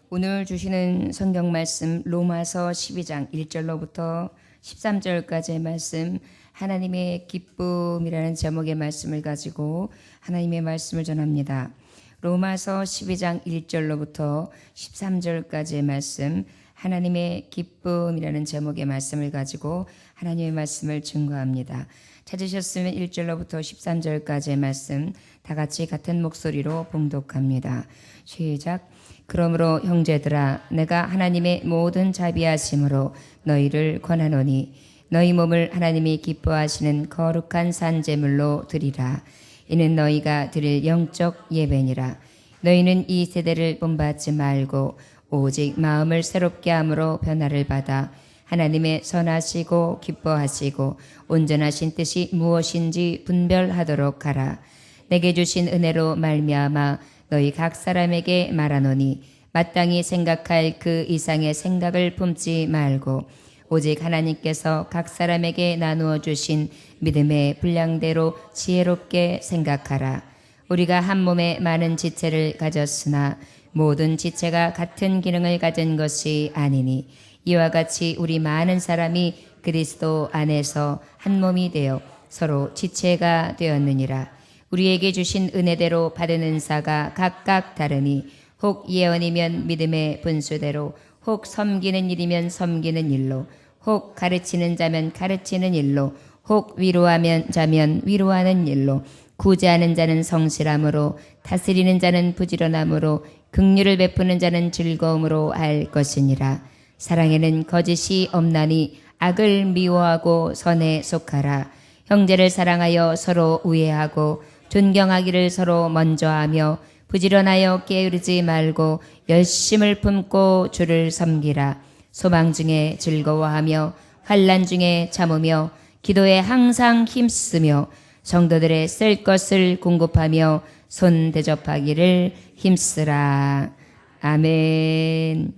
오늘 주시는 성경 말씀 로마서 12장 1절로부터 13절까지의 말씀, 하나님의 기쁨이라는 제목의 말씀을 가지고 하나님의 말씀을 전합니다. 로마서 12장 1절로부터 13절까지의 말씀, 하나님의 기쁨이라는 제목의 말씀을 가지고 하나님의 말씀을 증거합니다. 찾으셨으면 1절로부터 13절까지의 말씀 다 같이 같은 목소리로 봉독합니다. 시작. 그러므로 형제들아, 내가 하나님의 모든 자비하심으로 너희를 권하노니 너희 몸을 하나님이 기뻐하시는 거룩한 산제물로 드리라. 이는 너희가 드릴 영적 예배니라. 너희는 이 세대를 본받지 말고 오직 마음을 새롭게 함으로 변화를 받아 하나님의 선하시고 기뻐하시고 온전하신 뜻이 무엇인지 분별하도록 하라. 내게 주신 은혜로 말미암아 너희 각 사람에게 말하노니 마땅히 생각할 그 이상의 생각을 품지 말고 오직 하나님께서 각 사람에게 나누어 주신 믿음의 분량대로 지혜롭게 생각하라. 우리가 한 몸에 많은 지체를 가졌으나 모든 지체가 같은 기능을 가진 것이 아니니 이와 같이 우리 많은 사람이 그리스도 안에서 한 몸이 되어 서로 지체가 되었느니라. 우리에게 주신 은혜대로 받은 은사가 각각 다르니 혹 예언이면 믿음의 분수대로, 혹 섬기는 일이면 섬기는 일로, 혹 가르치는 자면 가르치는 일로, 혹 위로하면 자면 위로하는 일로, 구제하는 자는 성실함으로, 다스리는 자는 부지런함으로, 긍휼을 베푸는 자는 즐거움으로 할 것이니라. 사랑에는 거짓이 없나니 악을 미워하고 선에 속하라. 형제를 사랑하여 서로 우애하고 존경하기를 서로 먼저 하며 부지런하여 게으르지 말고 열심을 품고 주를 섬기라. 소망 중에 즐거워하며 환난 중에 참으며 기도에 항상 힘쓰며 성도들의 쓸 것을 공급하며 손 대접하기를 힘쓰라. 아멘.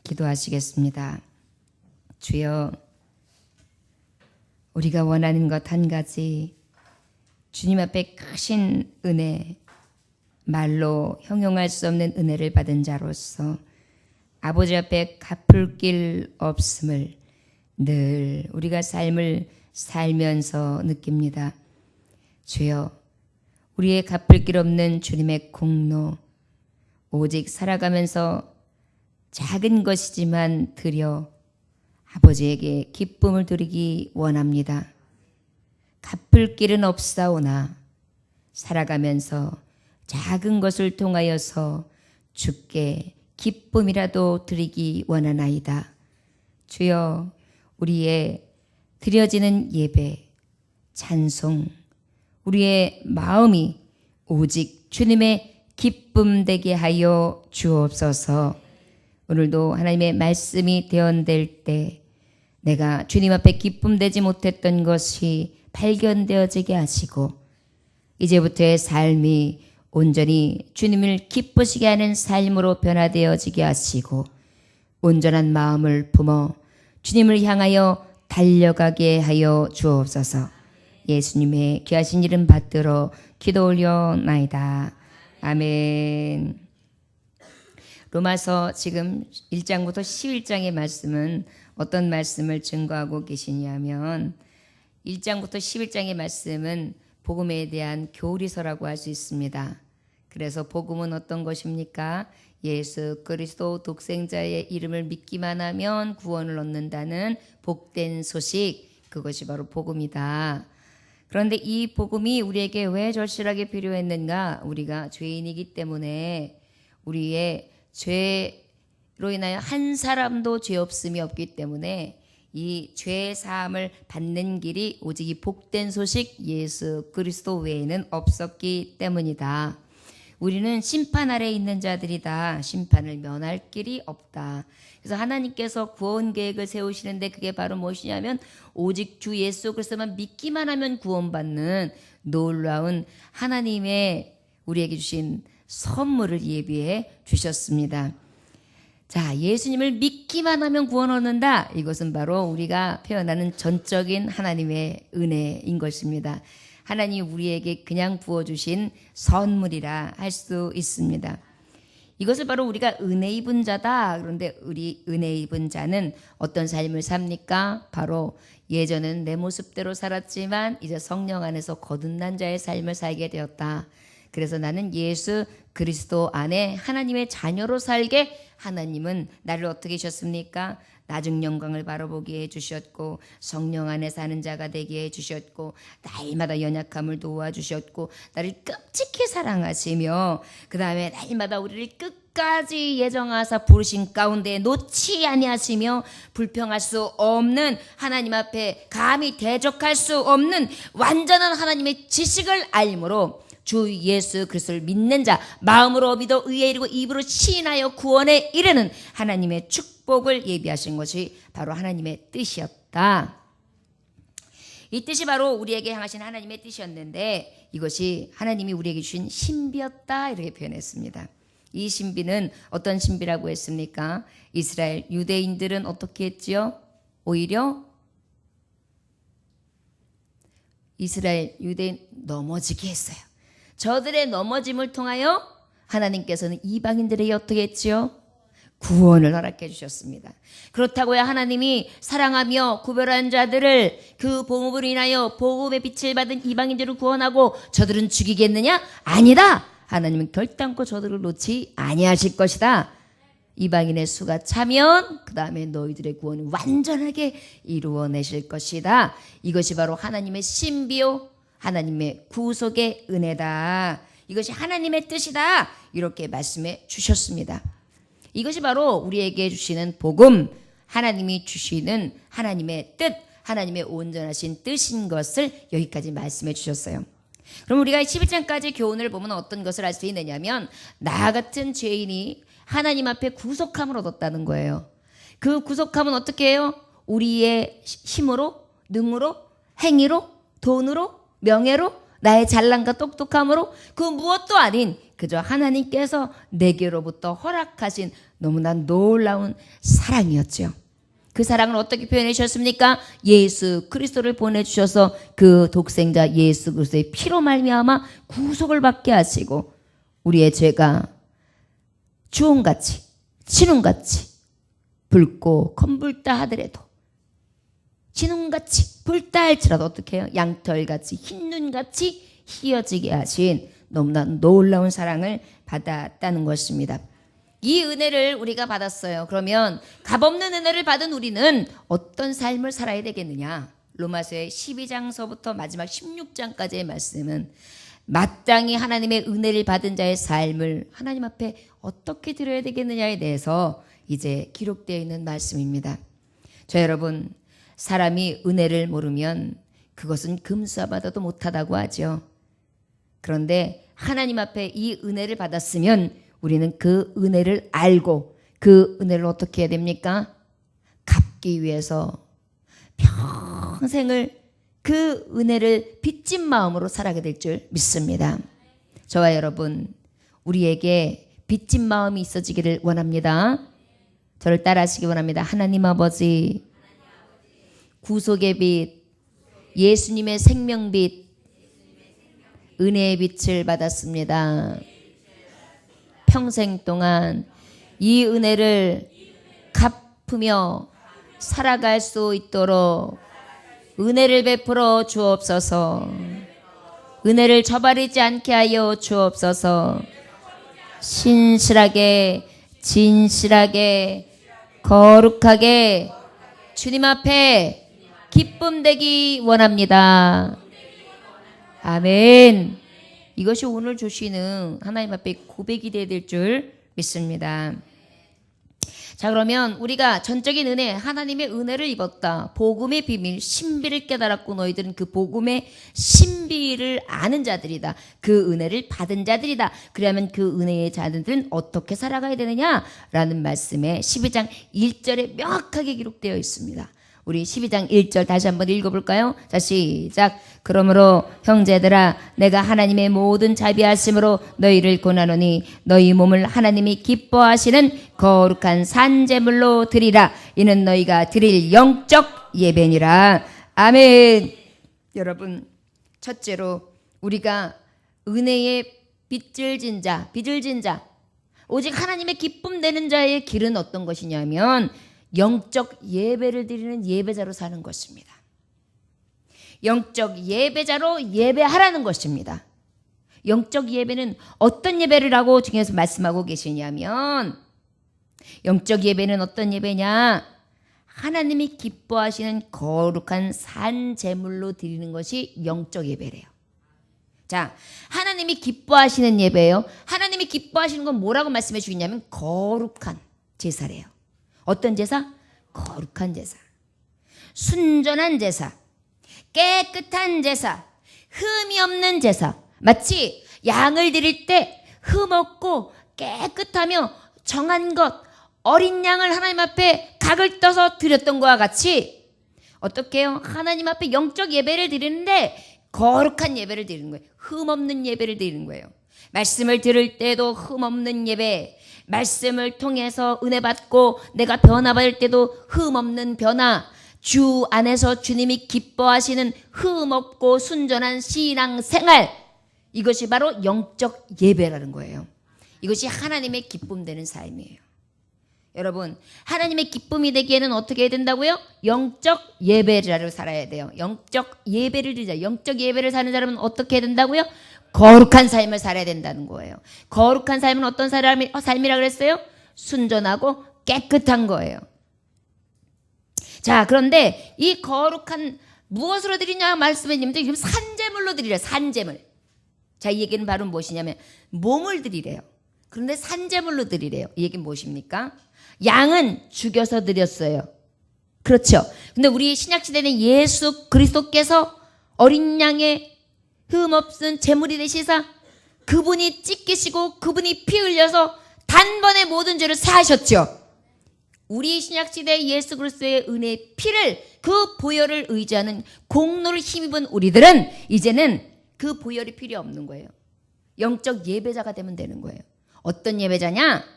기도하시겠습니다. 주여, 우리가 원하는 것 한 가지, 주님 앞에 크신 은혜, 말로 형용할 수 없는 은혜를 받은 자로서 아버지 앞에 갚을 길 없음을 늘 우리가 삶을 살면서 느낍니다. 주여, 우리의 갚을 길 없는 주님의 공로, 오직 살아가면서 작은 것이지만 드려 아버지에게 기쁨을 드리기 원합니다. 갚을 길은 없사오나 살아가면서 작은 것을 통하여서 주께 기쁨이라도 드리기 원하나이다. 주여, 우리의 드려지는 예배, 찬송, 우리의 마음이 오직 주님의 기쁨 되게 하여 주옵소서. 오늘도 하나님의 말씀이 대언될 때 내가 주님 앞에 기쁨되지 못했던 것이 발견되어지게 하시고 이제부터의 삶이 온전히 주님을 기쁘시게 하는 삶으로 변화되어지게 하시고 온전한 마음을 품어 주님을 향하여 달려가게 하여 주옵소서. 예수님의 귀하신 이름 받들어 기도 올려나이다. 아멘. 로마서 지금 1장부터 11장의 말씀은 어떤 말씀을 증거하고 계시냐면 1장부터 11장의 말씀은 복음에 대한 교리서라고 할 수 있습니다. 그래서 복음은 어떤 것입니까? 예수 그리스도 독생자의 이름을 믿기만 하면 구원을 얻는다는 복된 소식, 그것이 바로 복음이다. 그런데 이 복음이 우리에게 왜 절실하게 필요했는가? 우리가 죄인이기 때문에 우리의 죄로 인하여 한 사람도 죄 없음이 없기 때문에 이 죄 사함을 받는 길이 오직 이 복된 소식 예수 그리스도 외에는 없었기 때문이다. 우리는 심판 아래 있는 자들이다. 심판을 면할 길이 없다. 그래서 하나님께서 구원 계획을 세우시는데 그게 바로 무엇이냐면 오직 주 예수 그리스도만 믿기만 하면 구원받는 놀라운 하나님의 우리에게 주신 선물을 예비해 주셨습니다. 자, 예수님을 믿기만 하면 구원 얻는다. 이것은 바로 우리가 표현하는 전적인 하나님의 은혜인 것입니다. 하나님이 우리에게 그냥 부어주신 선물이라 할 수 있습니다. 이것을 바로 우리가 은혜 입은 자다. 그런데 우리 은혜 입은 자는 어떤 삶을 삽니까? 바로 예전은 내 모습대로 살았지만 이제 성령 안에서 거듭난 자의 삶을 살게 되었다. 그래서 나는 예수 그리스도 안에 하나님의 자녀로 살게 하나님은 나를 어떻게 하셨습니까? 나중 영광을 바라보게 해주셨고 성령 안에 사는 자가 되게 해주셨고 날마다 연약함을 도와주셨고 나를 끔찍히 사랑하시며 그 다음에 날마다 우리를 끝까지 예정하사 부르신 가운데 놓지 아니하시며 불평할 수 없는 하나님 앞에 감히 대적할 수 없는 완전한 하나님의 지식을 알므로 주 예수 그리스도를 믿는 자 마음으로 믿어 의에 이르고 입으로 시인하여 구원에 이르는 하나님의 축복을 예비하신 것이 바로 하나님의 뜻이었다. 이 뜻이 바로 우리에게 향하신 하나님의 뜻이었는데 이것이 하나님이 우리에게 주신 신비였다 이렇게 표현했습니다. 이 신비는 어떤 신비라고 했습니까? 이스라엘 유대인들은 어떻게 했지요? 오히려 이스라엘 유대인 넘어지게 했어요. 저들의 넘어짐을 통하여 하나님께서는 이방인들에게 어떻게 했지요? 구원을 허락해 주셨습니다. 그렇다고야 하나님이 사랑하며 구별한 자들을 그 복음으로 인하여 복음의 빛을 받은 이방인들을 구원하고 저들은 죽이겠느냐? 아니다. 하나님은 결단코 저들을 놓지 아니하실 것이다. 이방인의 수가 차면 그 다음에 너희들의 구원을 완전하게 이루어내실 것이다. 이것이 바로 하나님의 신비요 하나님의 구속의 은혜다. 이것이 하나님의 뜻이다. 이렇게 말씀해 주셨습니다. 이것이 바로 우리에게 주시는 복음, 하나님이 주시는 하나님의 뜻, 하나님의 온전하신 뜻인 것을 여기까지 말씀해 주셨어요. 그럼 우리가 11장까지 교훈을 보면 어떤 것을 알 수 있느냐면 나 같은 죄인이 하나님 앞에 구속함을 얻었다는 거예요. 그 구속함은 어떻게 해요? 우리의 힘으로, 능으로, 행위로, 돈으로, 명예로, 나의 잘난과 똑똑함으로 그 무엇도 아닌 그저 하나님께서 내게로부터 허락하신 너무나 놀라운 사랑이었죠. 그 사랑을 어떻게 표현해 주셨습니까? 예수 그리스도를 보내주셔서 그 독생자 예수 그리스도의 피로 말미암아 구속을 받게 하시고 우리의 죄가 주홍같이 진홍같이 붉고 검붉다 하더라도 진홍같이 붉다 할지라도 어떻게 해요? 양털같이 흰눈같이 희어지게 하신 너무나 놀라운 사랑을 받았다는 것입니다. 이 은혜를 우리가 받았어요. 그러면 값없는 은혜를 받은 우리는 어떤 삶을 살아야 되겠느냐? 로마서의 12장서부터 마지막 16장까지의 말씀은 마땅히 하나님의 은혜를 받은 자의 삶을 하나님 앞에 어떻게 드려야 되겠느냐에 대해서 이제 기록되어 있는 말씀입니다. 저 여러분, 사람이 은혜를 모르면 그것은 금수화받아도 못하다고 하죠. 그런데 하나님 앞에 이 은혜를 받았으면 우리는 그 은혜를 알고 그 은혜를 어떻게 해야 됩니까? 갚기 위해서 평생을 그 은혜를 빚진 마음으로 살아가게 될 줄 믿습니다. 저와 여러분, 우리에게 빚진 마음이 있어지기를 원합니다. 저를 따라하시기 원합니다. 하나님 아버지, 구속의 빛, 예수님의 생명빛, 은혜의 빛을 받았습니다. 평생 동안 이 은혜를 갚으며 살아갈 수 있도록 은혜를 베풀어 주옵소서. 은혜를 저버리지 않게 하여 주옵소서. 신실하게 진실하게 거룩하게 주님 앞에 기쁨 되기 원합니다. 아멘. 이것이 오늘 주시는 하나님 앞에 고백이 되어야 될 줄 믿습니다. 자, 그러면 우리가 전적인 은혜, 하나님의 은혜를 입었다. 복음의 비밀, 신비를 깨달았고 너희들은 그 복음의 신비를 아는 자들이다. 그 은혜를 받은 자들이다. 그러면 그 은혜의 자들은 어떻게 살아가야 되느냐라는 말씀에 12장 1절에 명확하게 기록되어 있습니다. 우리 12장 1절 다시 한번 읽어볼까요? 자, 시작. 그러므로 형제들아 내가 하나님의 모든 자비하심으로 너희를 권하노니 너희 몸을 하나님이 기뻐하시는 거룩한 산제물로 드리라. 이는 너희가 드릴 영적 예배니라. 아멘. 여러분, 첫째로 우리가 은혜의 빚을 진 자, 오직 하나님의 기쁨 되는 자의 길은 어떤 것이냐면 영적 예배를 드리는 예배자로 사는 것입니다. 영적 예배자로 예배하라는 것입니다. 영적 예배는 어떤 예배를 하고 중에서 말씀하고 계시냐면 영적 예배는 어떤 예배냐? 하나님이 기뻐하시는 거룩한 산 제물로 드리는 것이 영적 예배래요. 자, 하나님이 기뻐하시는 예배예요. 하나님이 기뻐하시는 건 뭐라고 말씀해 주겠냐면 거룩한 제사래요. 어떤 제사? 거룩한 제사. 순전한 제사. 깨끗한 제사. 흠이 없는 제사. 마치 양을 드릴 때 흠 없고 깨끗하며 정한 것, 어린 양을 하나님 앞에 각을 떠서 드렸던 것과 같이 어떻게 해요? 하나님 앞에 영적 예배를 드리는데 거룩한 예배를 드리는 거예요. 흠 없는 예배를 드리는 거예요. 말씀을 들을 때도 흠 없는 예배, 말씀을 통해서 은혜 받고 내가 변화받을 때도 흠 없는 변화, 주 안에서 주님이 기뻐하시는 흠 없고 순전한 신앙 생활, 이것이 바로 영적 예배라는 거예요. 이것이 하나님의 기쁨 되는 삶이에요. 여러분, 하나님의 기쁨이 되기에는 어떻게 해야 된다고요? 영적 예배자로 살아야 돼요. 영적 예배를 드리자. 영적 예배를 사는 사람은 어떻게 해야 된다고요? 거룩한 삶을 살아야 된다는 거예요. 거룩한 삶은 어떤 삶이라 그랬어요? 순전하고 깨끗한 거예요. 자, 그런데 이 거룩한 무엇으로 드리냐 말씀했는데 지금 산제물로 드리래요. 산제물. 자, 이 얘기는 바로 무엇이냐면 몸을 드리래요. 그런데 산제물로 드리래요. 이 얘기는 무엇입니까? 양은 죽여서 드렸어요. 그렇죠. 근데 우리 신약시대는 예수 그리스도께서 어린 양의 흠없은 제물이 되시사 그분이 찢기시고 그분이 피 흘려서 단번에 모든 죄를 사하셨죠. 우리 신약시대 예수 그리스도의 은혜의 피를 그 보혈을 의지하는 공로를 힘입은 우리들은 이제는 그 보혈이 필요 없는 거예요. 영적 예배자가 되면 되는 거예요. 어떤 예배자냐?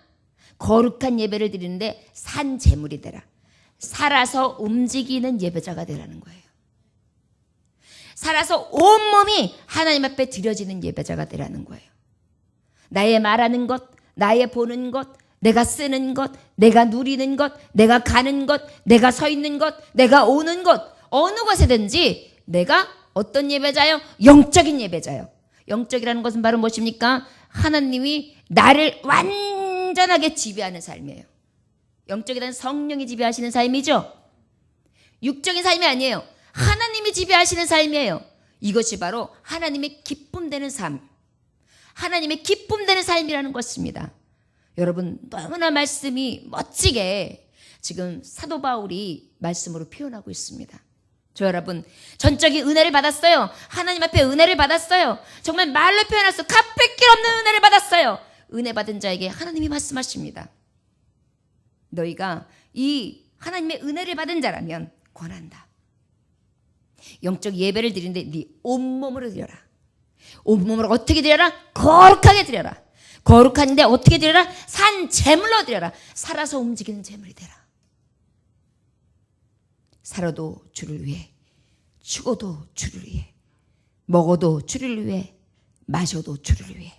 거룩한 예배를 드리는데 산 제물이 되라. 살아서 움직이는 예배자가 되라는 거예요. 살아서 온몸이 하나님 앞에 드려지는 예배자가 되라는 거예요. 나의 말하는 것, 나의 보는 것, 내가 쓰는 것, 내가 누리는 것, 내가 가는 것, 내가 서 있는 것, 내가 오는 것, 어느 것이든지 내가 어떤 예배자요? 영적인 예배자요. 영적이라는 것은 바로 무엇입니까? 하나님이 나를 완전하게 지배하는 삶이에요. 영적이라는 성령이 지배하시는 삶이죠. 육적인 삶이 아니에요. 하나님이 지배하시는 삶이에요. 이것이 바로 하나님의 기쁨 되는 삶, 하나님의 기쁨 되는 삶이라는 것입니다. 여러분, 너무나 말씀이 멋지게 지금 사도 바울이 말씀으로 표현하고 있습니다. 저 여러분, 전적인 은혜를 받았어요. 하나님 앞에 은혜를 받았어요. 정말 말로 표현할 수 갚을 길 없는 은혜를 받았어요. 은혜 받은 자에게 하나님이 말씀하십니다. 너희가 이 하나님의 은혜를 받은 자라면 권한다. 영적 예배를 드리는데 네 온몸으로 드려라. 온몸으로 어떻게 드려라? 거룩하게 드려라. 거룩한데 어떻게 드려라? 산 제물로 드려라. 살아서 움직이는 제물이 되라. 살아도 주를 위해, 죽어도 주를 위해, 먹어도 주를 위해, 마셔도 주를 위해,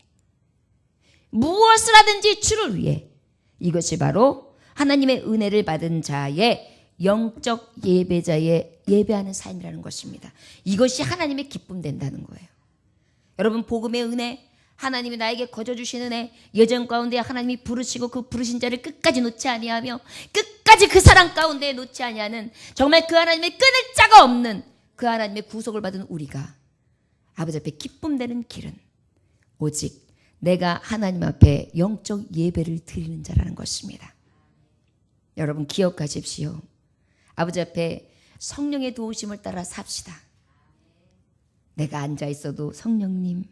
무엇을 하든지 주를 위해. 이것이 바로 하나님의 은혜를 받은 자의 영적 예배자의 예배하는 삶이라는 것입니다. 이것이 하나님의 기쁨 된다는 거예요. 여러분, 복음의 은혜, 하나님이 나에게 거저주신 은혜, 여정 가운데 하나님이 부르시고 그 부르신 자를 끝까지 놓지 아니하며 끝까지 그 사랑 가운데 놓지 아니하는, 정말 그 하나님의 끊을 자가 없는 그 하나님의 구속을 받은 우리가 아버지 앞에 기쁨 되는 길은 오직 내가 하나님 앞에 영적 예배를 드리는 자라는 것입니다. 여러분, 기억하십시오. 아버지 앞에 성령의 도우심을 따라 삽시다. 내가 앉아 있어도 성령님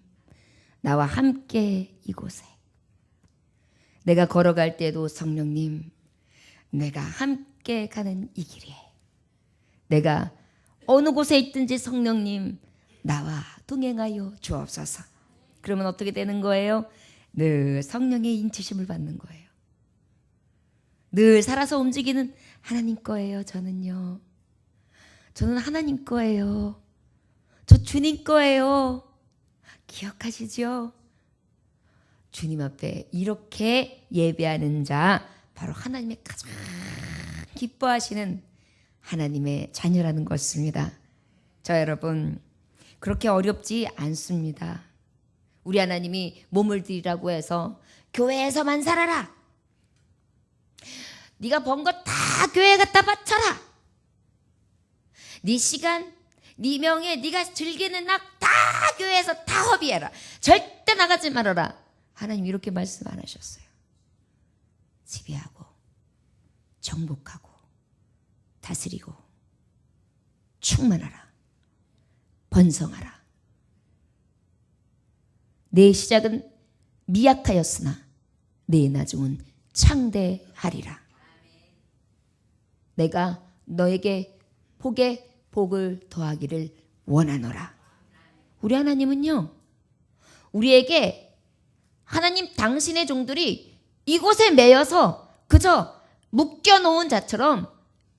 나와 함께 이곳에, 내가 걸어갈 때도 성령님 내가 함께 가는 이 길에, 내가 어느 곳에 있든지 성령님 나와 동행하여 주옵소서. 그러면 어떻게 되는 거예요? 늘 성령의 인치심을 받는 거예요. 늘 살아서 움직이는 하나님 거예요. 저는요, 저는 하나님 거예요. 저 주님 거예요. 기억하시죠? 주님 앞에 이렇게 예배하는 자, 바로 하나님의 가장 기뻐하시는 하나님의 자녀라는 것입니다. 저 여러분, 그렇게 어렵지 않습니다. 우리 하나님이 몸을 드리라고 해서 교회에서만 살아라, 네가 번 거 다 교회에 갖다 바쳐라, 네 시간, 네 명예, 네가 즐기는 날 다 교회에서 다 허비해라, 절대 나가지 말아라. 하나님 이렇게 말씀 안 하셨어요. 지배하고 정복하고 다스리고 충만하라, 번성하라. 내 시작은 미약하였으나 내 나중은 창대하리라. 내가 너에게 복에 복을 더하기를 원하노라. 우리 하나님은요, 우리에게 하나님 당신의 종들이 이곳에 매여서 그저 묶여놓은 자처럼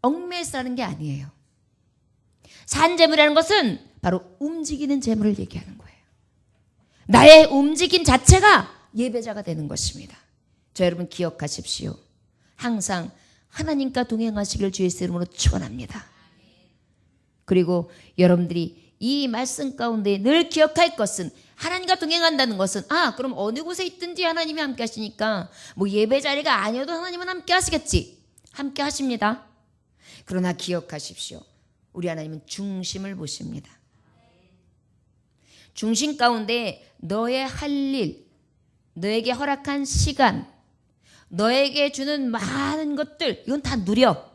얽매여 사는 게 아니에요. 산재물이라는 것은 바로 움직이는 재물을 얘기하는 거예요. 나의 움직임 자체가 예배자가 되는 것입니다. 저 여러분 기억하십시오. 항상 하나님과 동행하시길 주의 이름으로 축원합니다. 그리고 여러분들이 이 말씀 가운데 늘 기억할 것은, 하나님과 동행한다는 것은, 그럼 어느 곳에 있든지 하나님이 함께 하시니까 뭐 예배 자리가 아니어도 하나님은 함께 하시겠지. 함께 하십니다. 그러나 기억하십시오. 우리 하나님은 중심을 보십니다. 중심 가운데 너의 할 일, 너에게 허락한 시간, 너에게 주는 많은 것들, 이건 다 누려.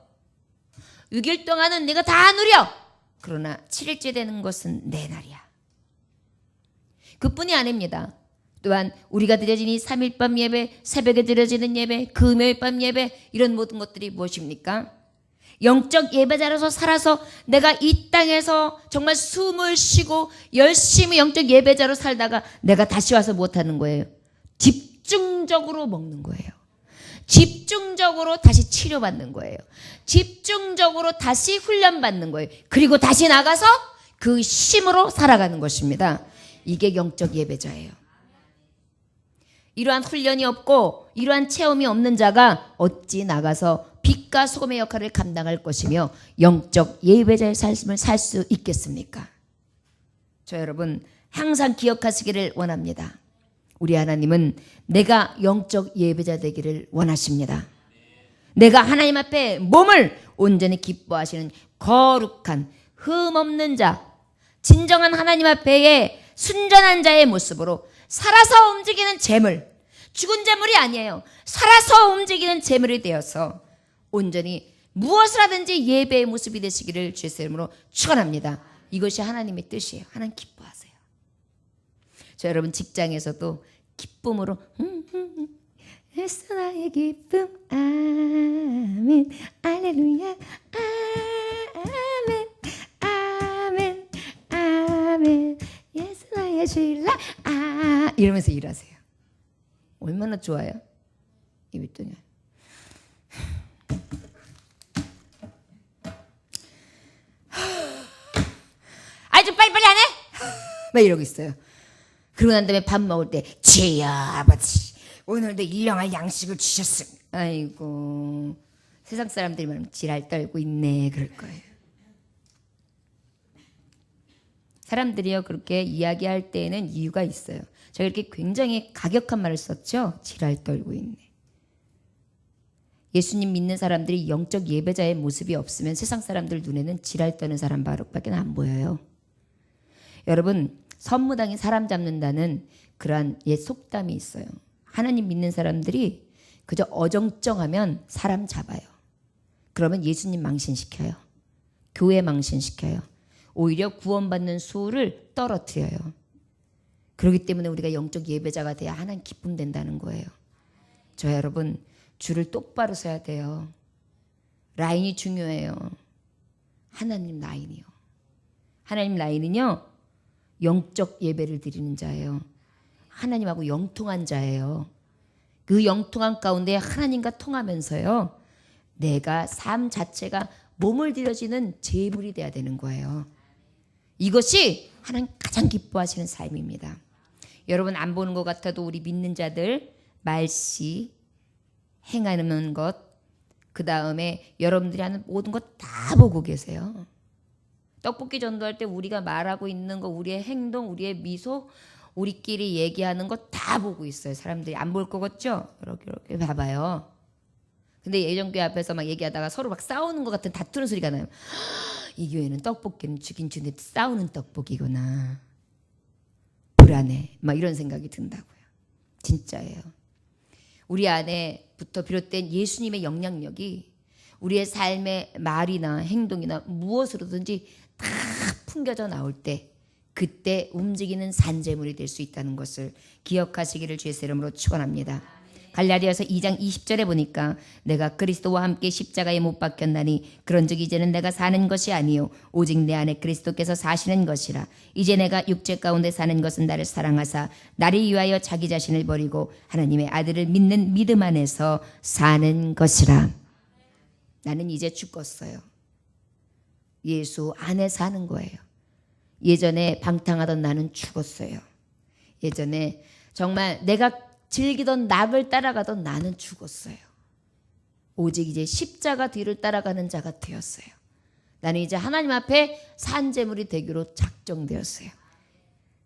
6일 동안은 내가 다 누려. 그러나 7일째 되는 것은 내 날이야. 그뿐이 아닙니다. 또한 우리가 드려진 이 3일 밤 예배, 새벽에 드려지는 예배, 금요일 밤 예배, 이런 모든 것들이 무엇입니까? 영적 예배자로서 살아서 내가 이 땅에서 정말 숨을 쉬고 열심히 영적 예배자로 살다가 내가 다시 와서 못하는 거예요. 집중적으로 먹는 거예요. 집중적으로 다시 치료받는 거예요. 집중적으로 다시 훈련받는 거예요. 그리고 다시 나가서 그 힘으로 살아가는 것입니다. 이게 영적 예배자예요. 이러한 훈련이 없고 이러한 체험이 없는 자가 어찌 나가서 빛과 소금의 역할을 감당할 것이며 영적 예배자의 삶을 살 수 있겠습니까? 저 여러분 항상 기억하시기를 원합니다. 우리 하나님은 내가 영적 예배자 되기를 원하십니다. 내가 하나님 앞에 몸을 온전히 기뻐하시는 거룩한 흠없는 자, 진정한 하나님 앞에의 순전한 자의 모습으로 살아서 움직이는 재물, 죽은 재물이 아니에요. 살아서 움직이는 재물이 되어서 온전히 무엇을 하든지 예배의 모습이 되시기를 주의 이름으로 축원합니다. 이것이 하나님의 뜻이에요. 하나님 기뻐하세요. 저 여러분 직장에서도 기쁨으로 예수 나의 기쁨 아멘 할렐루야 아멘 아멘 아멘 예수 나의 신랑 이러면서 일하세요. 얼마나 좋아요. 입이 뜨냐. 좀 빨리빨리 안 해? 막 이러고 있어요. 그러고 난 다음에 밥 먹을 때 주여 아버지 오늘도 일용할 양식을 주셨습니다. 아이고 세상 사람들이 말하면 지랄 떨고 있네 그럴 거예요. 사람들이요 그렇게 이야기할 때에는 이유가 있어요. 제가 이렇게 굉장히 가격한 말을 썼죠. 지랄 떨고 있네. 예수님 믿는 사람들이 영적 예배자의 모습이 없으면 세상 사람들 눈에는 지랄 떠는 사람밖에 안 보여요. 여러분 선무당이 사람 잡는다는 그러한 옛 속담이 있어요. 하나님 믿는 사람들이 그저 어정쩡하면 사람 잡아요. 그러면 예수님 망신시켜요. 교회 망신시켜요. 오히려 구원받는 수를 떨어뜨려요. 그렇기 때문에 우리가 영적 예배자가 돼야 하나님 기쁨 된다는 거예요. 저 여러분 줄을 똑바로 서야 돼요. 라인이 중요해요. 하나님 라인이요. 하나님 라인은요. 영적 예배를 드리는 자예요. 하나님하고 영통한 자예요. 그 영통한 가운데 하나님과 통하면서요. 내가 삶 자체가 몸을 들여지는 제물이 돼야 되는 거예요. 이것이 하나님 가장 기뻐하시는 삶입니다. 여러분 안 보는 것 같아도 우리 믿는 자들 말씨, 행하는 것, 그 다음에 여러분들이 하는 모든 것 다 보고 계세요. 떡볶이 전도할 때 우리가 말하고 있는 거, 우리의 행동, 우리의 미소, 우리끼리 얘기하는 거 다 보고 있어요. 사람들이 안 볼 거겠죠? 이렇게 봐봐요. 근데 예전교회 앞에서 막 얘기하다가 서로 막 싸우는 것 같은 다투는 소리가 나요. 이 교회는 떡볶이는 주긴 주는데 싸우는 떡볶이구나. 불안해. 막 이런 생각이 든다고요. 진짜예요. 우리 안에부터 비롯된 예수님의 영향력이 우리의 삶의 말이나 행동이나 무엇으로든지 다 풍겨져 나올 때 그때 움직이는 산재물이 될 수 있다는 것을 기억하시기를 주의 이름으로 축원합니다. 갈라디아서 2장 20절에 보니까 내가 그리스도와 함께 십자가에 못 박혔나니 그런즉 이제는 내가 사는 것이 아니요 오직 내 안에 그리스도께서 사시는 것이라. 이제 내가 육체 가운데 사는 것은 나를 사랑하사 나를 위하여 자기 자신을 버리고 하나님의 아들을 믿는 믿음 안에서 사는 것이라. 나는 이제 죽었어요. 예수 안에 사는 거예요. 예전에 방탕하던 나는 죽었어요. 예전에 정말 내가 즐기던 낙을 따라가던 나는 죽었어요. 오직 이제 십자가 뒤를 따라가는 자가 되었어요. 나는 이제 하나님 앞에 산재물이 되기로 작정되었어요.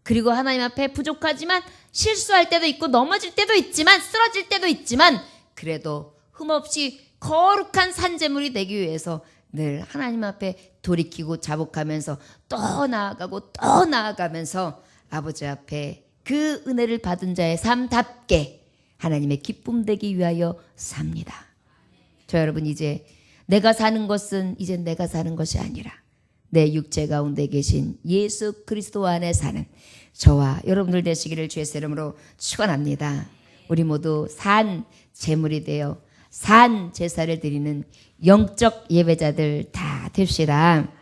그리고 하나님 앞에 부족하지만 실수할 때도 있고 넘어질 때도 있지만 쓰러질 때도 있지만 그래도 흠없이 거룩한 산재물이 되기 위해서 늘 하나님 앞에 돌이키고 자복하면서 또 나아가고 또 나아가면서 아버지 앞에 그 은혜를 받은 자의 삶답게 하나님의 기쁨 되기 위하여 삽니다. 저 여러분 이제 내가 사는 것은 이제 내가 사는 것이 아니라 내 육체 가운데 계신 예수 그리스도 안에 사는 저와 여러분들 되시기를 주의 이름으로 축원합니다. 우리 모두 산 제물이 되어 산 제사를 드리는 영적 예배자들 다 됩시다.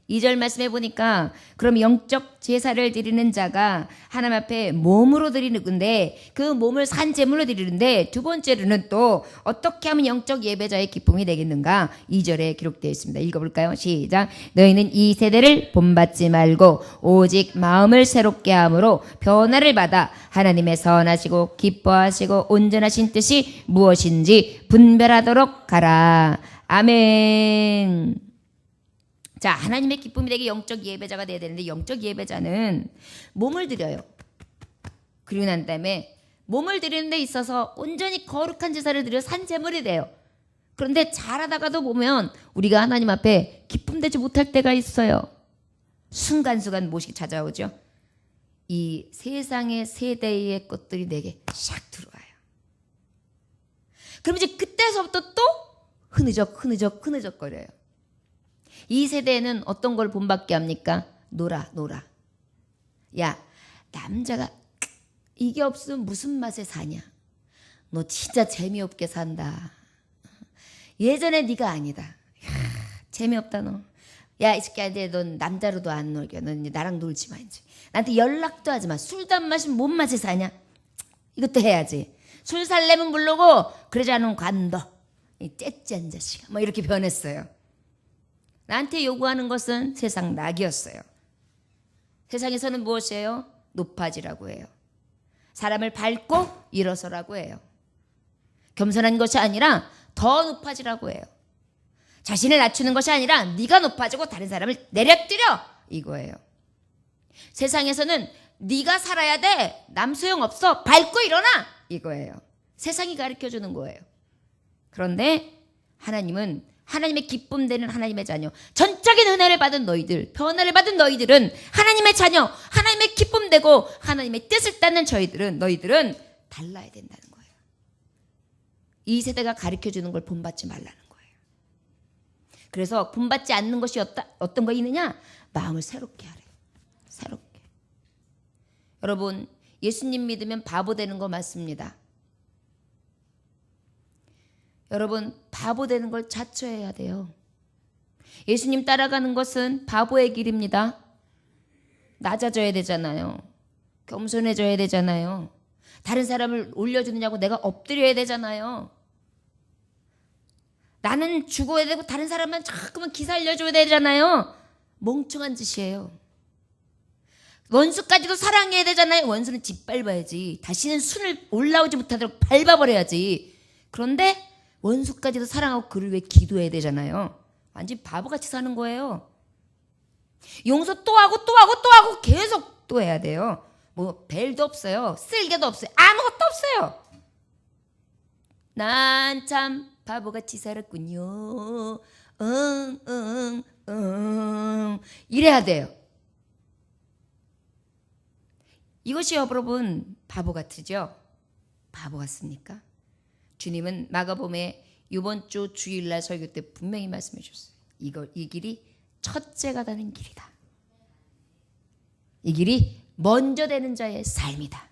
2절 말씀해 보니까 그럼 영적 제사를 드리는 자가 하나님 앞에 몸으로 드리는 건데 그 몸을 산제물로 드리는데 두 번째로는 또 어떻게 하면 영적 예배자의 기쁨이 되겠는가 2절에 기록되어 있습니다. 읽어볼까요? 시작. 너희는 이 세대를 본받지 말고 오직 마음을 새롭게 함으로 변화를 받아 하나님의 선하시고 기뻐하시고 온전하신 뜻이 무엇인지 분별하도록 하라. 아멘. 자, 하나님의 기쁨이 되게 영적 예배자가 돼야 되는데 영적 예배자는 몸을 드려요. 그리고 난 다음에 몸을 드리는 데 있어서 온전히 거룩한 제사를 드려 산제물이 돼요. 그런데 잘하다가도 보면 우리가 하나님 앞에 기쁨되지 못할 때가 있어요. 순간순간 무엇이 찾아오죠? 이 세상의 세대의 것들이 내게 샥 들어와요. 그럼 이제 그때서부터 또 흐느적거려요. 이 세대는 어떤 걸 본받게 합니까? 놀아. 야, 남자가 이게 없으면 무슨 맛에 사냐? 너 진짜 재미없게 산다. 예전에 네가 아니다. 야, 재미없다 너. 야, 이 새끼야, 넌 남자로도 안 놀겨. 넌 나랑 놀지 마 이제. 나한테 연락도 하지 마. 술도 안 마시면 뭔 맛에 사냐? 이것도 해야지. 술 살려면 부르고 그러지 않으면 관둬. 이 째째한 자식아. 뭐 이렇게 변했어요. 나한테 요구하는 것은 세상 낙이었어요. 세상에서는 무엇이에요? 높아지라고 해요. 사람을 밟고 일어서라고 해요. 겸손한 것이 아니라 더 높아지라고 해요. 자신을 낮추는 것이 아니라 네가 높아지고 다른 사람을 내려뜨려 이거예요. 세상에서는 네가 살아야 돼. 남 소용없어. 밟고 일어나 이거예요. 세상이 가르쳐주는 거예요. 그런데 하나님은 하나님의 기쁨 되는 하나님의 자녀, 전적인 은혜를 받은 너희들, 변화를 받은 너희들은 하나님의 자녀, 하나님의 기쁨 되고 하나님의 뜻을 따는 너희들은 달라야 된다는 거예요. 이 세대가 가르쳐주는 걸 본받지 말라는 거예요. 그래서 본받지 않는 것이 어떤 거 있느냐? 마음을 새롭게 하래요. 새롭게. 여러분, 예수님 믿으면 바보 되는 거 맞습니다. 여러분, 바보 되는 걸 자처해야 돼요. 예수님 따라가는 것은 바보의 길입니다. 낮아져야 되잖아요. 겸손해져야 되잖아요. 다른 사람을 올려주느냐고 내가 엎드려야 되잖아요. 나는 죽어야 되고 다른 사람만 자꾸만 기살려줘야 되잖아요. 멍청한 짓이에요. 원수까지도 사랑해야 되잖아요. 원수는 짓밟아야지. 다시는 순을 올라오지 못하도록 밟아버려야지. 그런데 원수까지도 사랑하고 그를 위해 기도해야 되잖아요. 완전 바보같이 사는 거예요. 용서 또 하고 또 하고 또 하고 계속 또 해야 돼요. 뭐 벨도 없어요. 쓸개도 없어요. 아무것도 없어요. 난 참 바보같이 살았군요. 이래야 돼요. 이것이 여러분 바보 같으죠? 바보 같습니까? 주님은 마가복음에 이번 주 주일날 설교 때 분명히 말씀해 주셨어요. 이 길이 첫째가 되는 길이다. 이 길이 먼저 되는 자의 삶이다.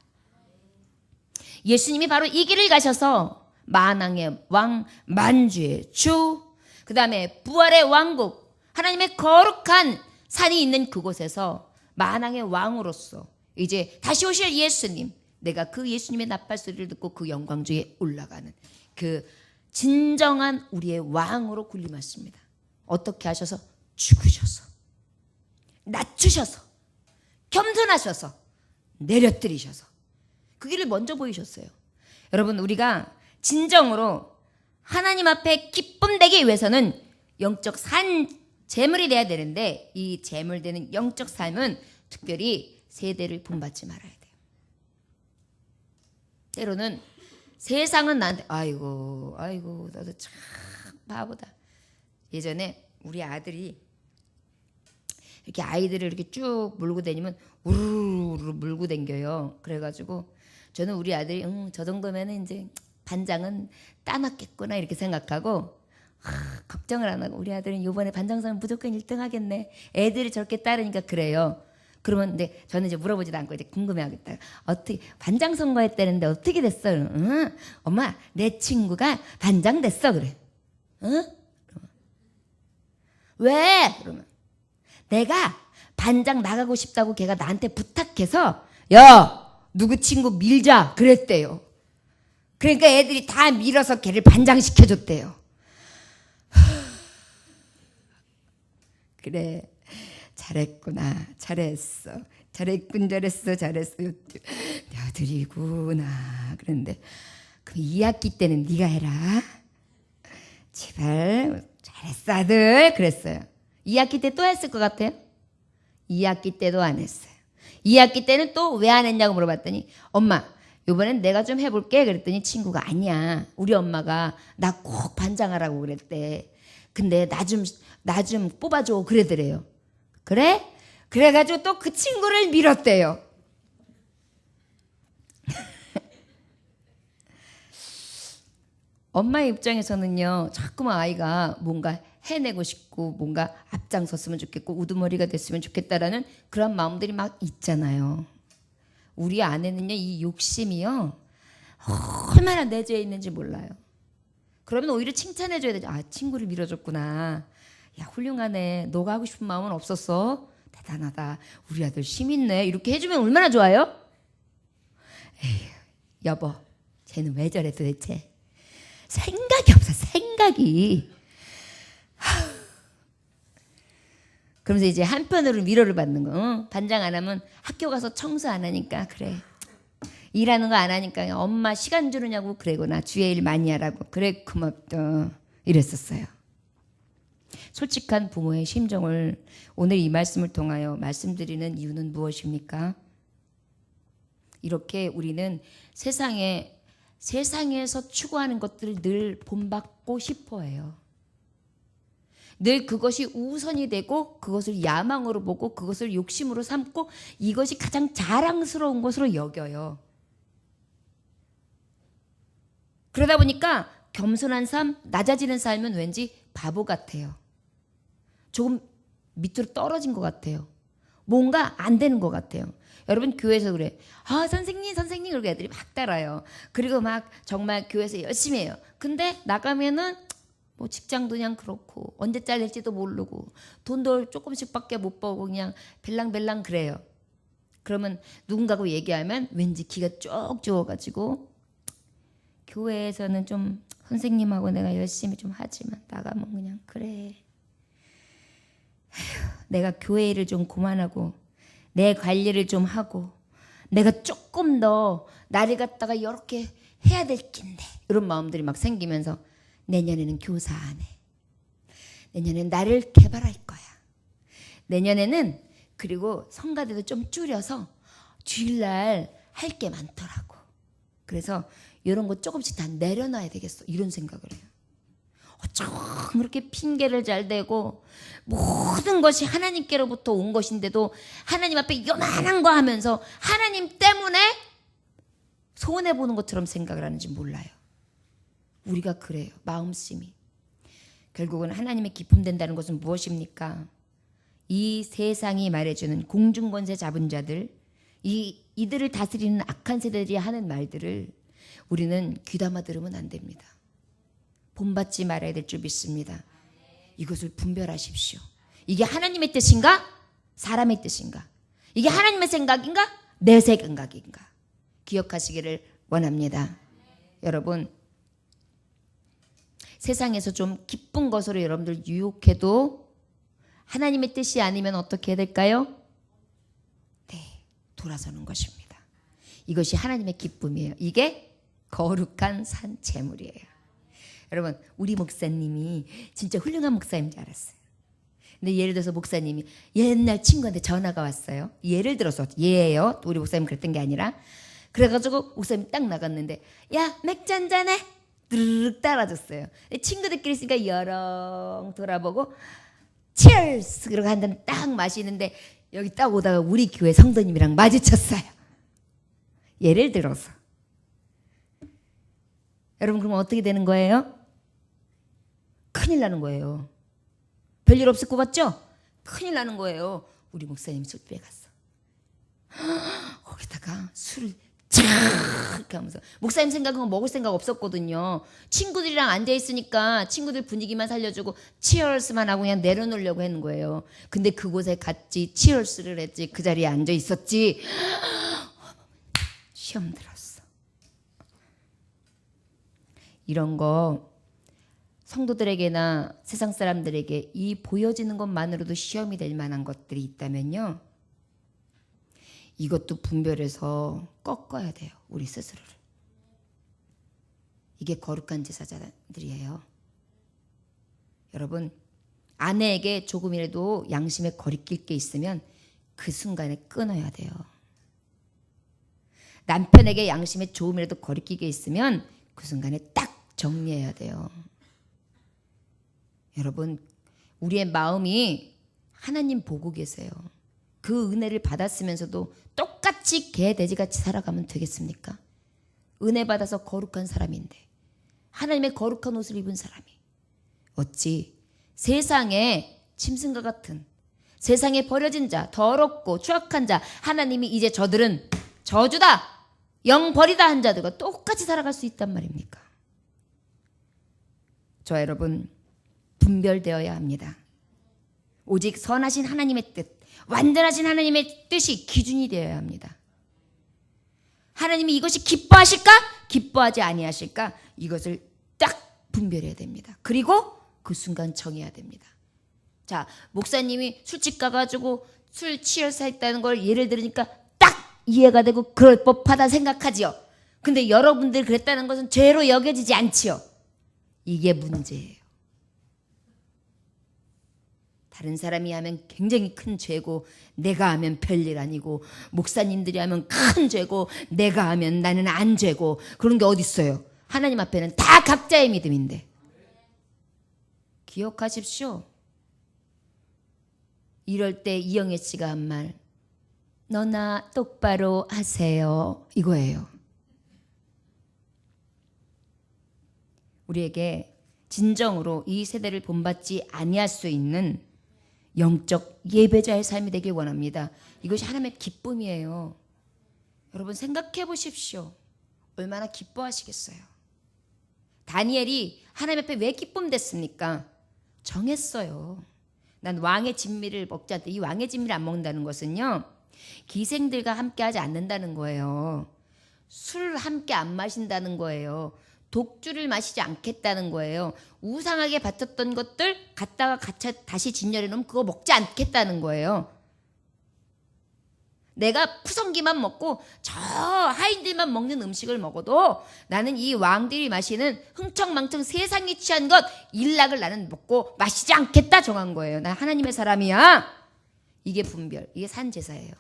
예수님이 바로 이 길을 가셔서 만왕의 왕, 만주의 주, 그 다음에 부활의 왕국, 하나님의 거룩한 산이 있는 그곳에서 만왕의 왕으로서 이제 다시 오실 예수님, 내가 그 예수님의 나팔 소리를 듣고 그 영광주에 올라가는 그 진정한 우리의 왕으로 군림하십니다. 어떻게 하셔서? 죽으셔서, 낮추셔서, 겸손하셔서, 내려뜨리셔서 그 길을 먼저 보이셨어요. 여러분, 우리가 진정으로 하나님 앞에 기쁨 되기 위해서는 영적 산 재물이 돼야 되는데, 이 재물 되는 영적 삶은 특별히 세대를 본받지 말아야 돼요. 때로는 세상은 나한테 아이고 나도 참 바보다. 예전에 우리 아들이 이렇게 아이들을 이렇게 쭉 몰고 다니면 우르르 물고 댕겨요. 그래가지고 저는 우리 아들이 저 정도면 이제 반장은 따놨겠구나 이렇게 생각하고 걱정을 안 하고, 우리 아들은 이번에 반장상은 무조건 1등 하겠네. 애들이 저렇게 따르니까 그래요. 그러면 근데 저는 이제 물어보지도 않고 이제 궁금해하겠다. 어떻게 반장 선거했다는데 어떻게 됐어? 응? 엄마, 내 친구가 반장 됐어. 그래. 응? 왜? 그러면 내가 반장 나가고 싶다고 걔가 나한테 부탁해서 야, 누구 친구 밀자 그랬대요. 그러니까 애들이 다 밀어서 걔를 반장시켜줬대요. 그래, 잘했구나, 잘했어, 잘했군, 잘했어, 내 아들이구나. 그런데 그럼 2학기 때는 네가 해라. 제발, 잘했어 아들. 그랬어요. 2학기 때 또 했을 것 같아요? 2학기 때도 안 했어요. 2학기 때는 또 왜 안 했냐고 물어봤더니 엄마, 이번엔 내가 좀 해볼게. 그랬더니 친구가 아니야, 우리 엄마가 나 꼭 반장하라고 그랬대. 근데 나 좀 뽑아줘 그러더래요. 그래? 그래가지고 또 그 친구를 밀었대요. 엄마의 입장에서는요, 자꾸만 아이가 뭔가 해내고 싶고 뭔가 앞장섰으면 좋겠고 우두머리가 됐으면 좋겠다라는 그런 마음들이 막 있잖아요. 우리 안에는요, 이 욕심이요 얼마나 내재해 있는지 몰라요. 그러면 오히려 칭찬해줘야 되죠. 아, 친구를 밀어줬구나. 야, 훌륭하네. 너가 하고 싶은 마음은 없었어. 대단하다. 우리 아들 힘 있네. 이렇게 해주면 얼마나 좋아요? 에휴, 여보, 쟤는 왜 저래 도대체? 생각이 없어, 생각이. 그러면서 이제 한편으로 위로를 받는 거. 반장 안 하면 학교 가서 청소 안 하니까 그래. 일하는 거 안 하니까 엄마 시간 주느냐고 그래구나. 주의 일 많이 하라고. 그래, 고맙다. 이랬었어요. 솔직한 부모의 심정을 오늘 이 말씀을 통하여 말씀드리는 이유는 무엇입니까? 이렇게 우리는 세상에서 추구하는 것들을 늘 본받고 싶어 해요. 늘 그것이 우선이 되고 그것을 야망으로 보고 그것을 욕심으로 삼고 이것이 가장 자랑스러운 것으로 여겨요. 그러다 보니까 겸손한 삶, 낮아지는 삶은 왠지 바보 같아요. 조금 밑으로 떨어진 것 같아요. 뭔가 안 되는 것 같아요. 여러분, 교회에서 그래. 아, 선생님 그러고 애들이 막 따라요. 그리고 막 정말 교회에서 열심히 해요. 근데 나가면은 뭐 직장도 그냥 그렇고 언제 잘릴지도 모르고 돈도 조금씩밖에 못 벌고 그냥 벨랑벨랑 그래요. 그러면 누군가하고 얘기하면 왠지 기가 쭉 죽어가지고 교회에서는 좀 선생님하고 내가 열심히 좀 하지만 나가면 그냥 그래. 에휴, 내가 교회 일을 좀 그만하고 내 관리를 좀 하고 내가 조금 더 나를 갖다가 이렇게 해야 될 낀데 이런 마음들이 막 생기면서 내년에는 교사 안 해. 내년에는 나를 개발할 거야. 내년에는 그리고 성가대도 좀 줄여서 주일날 할 게 많더라고. 그래서 이런 거 조금씩 다 내려놔야 되겠어. 이런 생각을 해요. 어쩜 그렇게 핑계를 잘 대고 모든 것이 하나님께로부터 온 것인데도 하나님 앞에 요만한 거 하면서 하나님 때문에 손해보는 것처럼 생각을 하는지 몰라요. 우리가 그래요. 마음씀이. 결국은 하나님의 기쁨 된다는 것은 무엇입니까? 이 세상이 말해주는 공중권세 잡은 자들, 이들을 다스리는 악한 세대들이 하는 말들을 우리는 귀담아 들으면 안 됩니다. 본받지 말아야 될 줄 믿습니다. 이것을 분별하십시오. 이게 하나님의 뜻인가? 사람의 뜻인가? 이게 하나님의 생각인가? 내 생각인가? 기억하시기를 원합니다. 여러분, 세상에서 좀 기쁜 것으로 여러분들 유혹해도 하나님의 뜻이 아니면 어떻게 해야 될까요? 네, 돌아서는 것입니다. 이것이 하나님의 기쁨이에요. 이게 거룩한 산 제물이에요. 여러분, 우리 목사님이 진짜 훌륭한 목사인 줄 알았어요. 근데 예를 들어서 목사님이 옛날 친구한테 전화가 왔어요. 예를 들어서 예예요. 우리 목사님 그랬던 게 아니라. 그래가지고 목사님 딱 나갔는데 야 맥주 한잔해. 드르륵 따라줬어요. 친구들끼리 있으니까 여렁 돌아보고 치얼스 그러고 한 잔 딱 마시는데 여기 딱 오다가 우리 교회 성도님이랑 마주쳤어요. 예를 들어서. 여러분 그러면 어떻게 되는 거예요? 큰일 나는 거예요. 별일 없을 것 같죠? 큰일 나는 거예요. 우리 목사님 술집에 갔어. 거기다가 술을 쫙 하면서 목사님 생각은 먹을 생각 없었거든요. 친구들이랑 앉아있으니까 친구들 분위기만 살려주고 치얼스만 하고 그냥 내려놓으려고 하는 거예요. 근데 그곳에 갔지 치얼스를 했지 그 자리에 앉아있었지 시험 들었어. 이런 거 성도들에게나 세상 사람들에게 이 보여지는 것만으로도 시험이 될 만한 것들이 있다면요. 이것도 분별해서 꺾어야 돼요. 우리 스스로를. 이게 거룩한 제사장들이에요. 여러분, 아내에게 조금이라도 양심에 거리낄 게 있으면 그 순간에 끊어야 돼요. 남편에게 양심에 조금이라도 거리낄 게 있으면 그 순간에 딱 정리해야 돼요. 여러분, 우리의 마음이 하나님 보고 계세요. 그 은혜를 받았으면서도 똑같이 개 돼지같이 살아가면 되겠습니까? 은혜 받아서 거룩한 사람인데 하나님의 거룩한 옷을 입은 사람이 어찌 세상에 짐승과 같은 세상에 버려진 자, 더럽고 추악한 자, 하나님이 이제 저들은 저주다, 영 버리다 한 자들과 똑같이 살아갈 수 있단 말입니까? 저와 여러분, 분별되어야 합니다. 오직 선하신 하나님의 뜻, 완전하신 하나님의 뜻이 기준이 되어야 합니다. 하나님이 이것이 기뻐하실까? 기뻐하지 아니하실까? 이것을 딱 분별해야 됩니다. 그리고 그 순간 정해야 됩니다. 자, 목사님이 술집 가가지고 술 취해서 했다는 걸 예를 들으니까 딱 이해가 되고 그럴 법하다 생각하지요. 근데 여러분들 그랬다는 것은 죄로 여겨지지 않지요. 이게 문제예요. 다른 사람이 하면 굉장히 큰 죄고 내가 하면 별일 아니고 목사님들이 하면 큰 죄고 내가 하면 나는 안 죄고 그런 게 어디 있어요. 하나님 앞에는 다 각자의 믿음인데. 기억하십시오. 이럴 때 이영애 씨가 한 말, 너나 똑바로 하세요, 이거예요. 우리에게 진정으로 이 세대를 본받지 아니할 수 있는 영적 예배자의 삶이 되길 원합니다. 이것이 하나님의 기쁨이에요. 여러분 생각해 보십시오. 얼마나 기뻐하시겠어요. 다니엘이 하나님 앞에 왜 기쁨됐습니까? 정했어요. 난 왕의 진미를 먹지 않다. 이 왕의 진미를 안 먹는다는 것은요, 기생들과 함께 하지 않는다는 거예요. 술 함께 안 마신다는 거예요. 독주를 마시지 않겠다는 거예요. 우상하게 바쳤던 것들 갖다가 다시 진열해 놓으면 그거 먹지 않겠다는 거예요. 내가 푸성기만 먹고 저 하인들만 먹는 음식을 먹어도 나는 이 왕들이 마시는 흥청망청 세상이 취한 것 일락을 나는 먹고 마시지 않겠다 정한 거예요. 나 하나님의 사람이야. 이게 분별, 이게 산제사예요.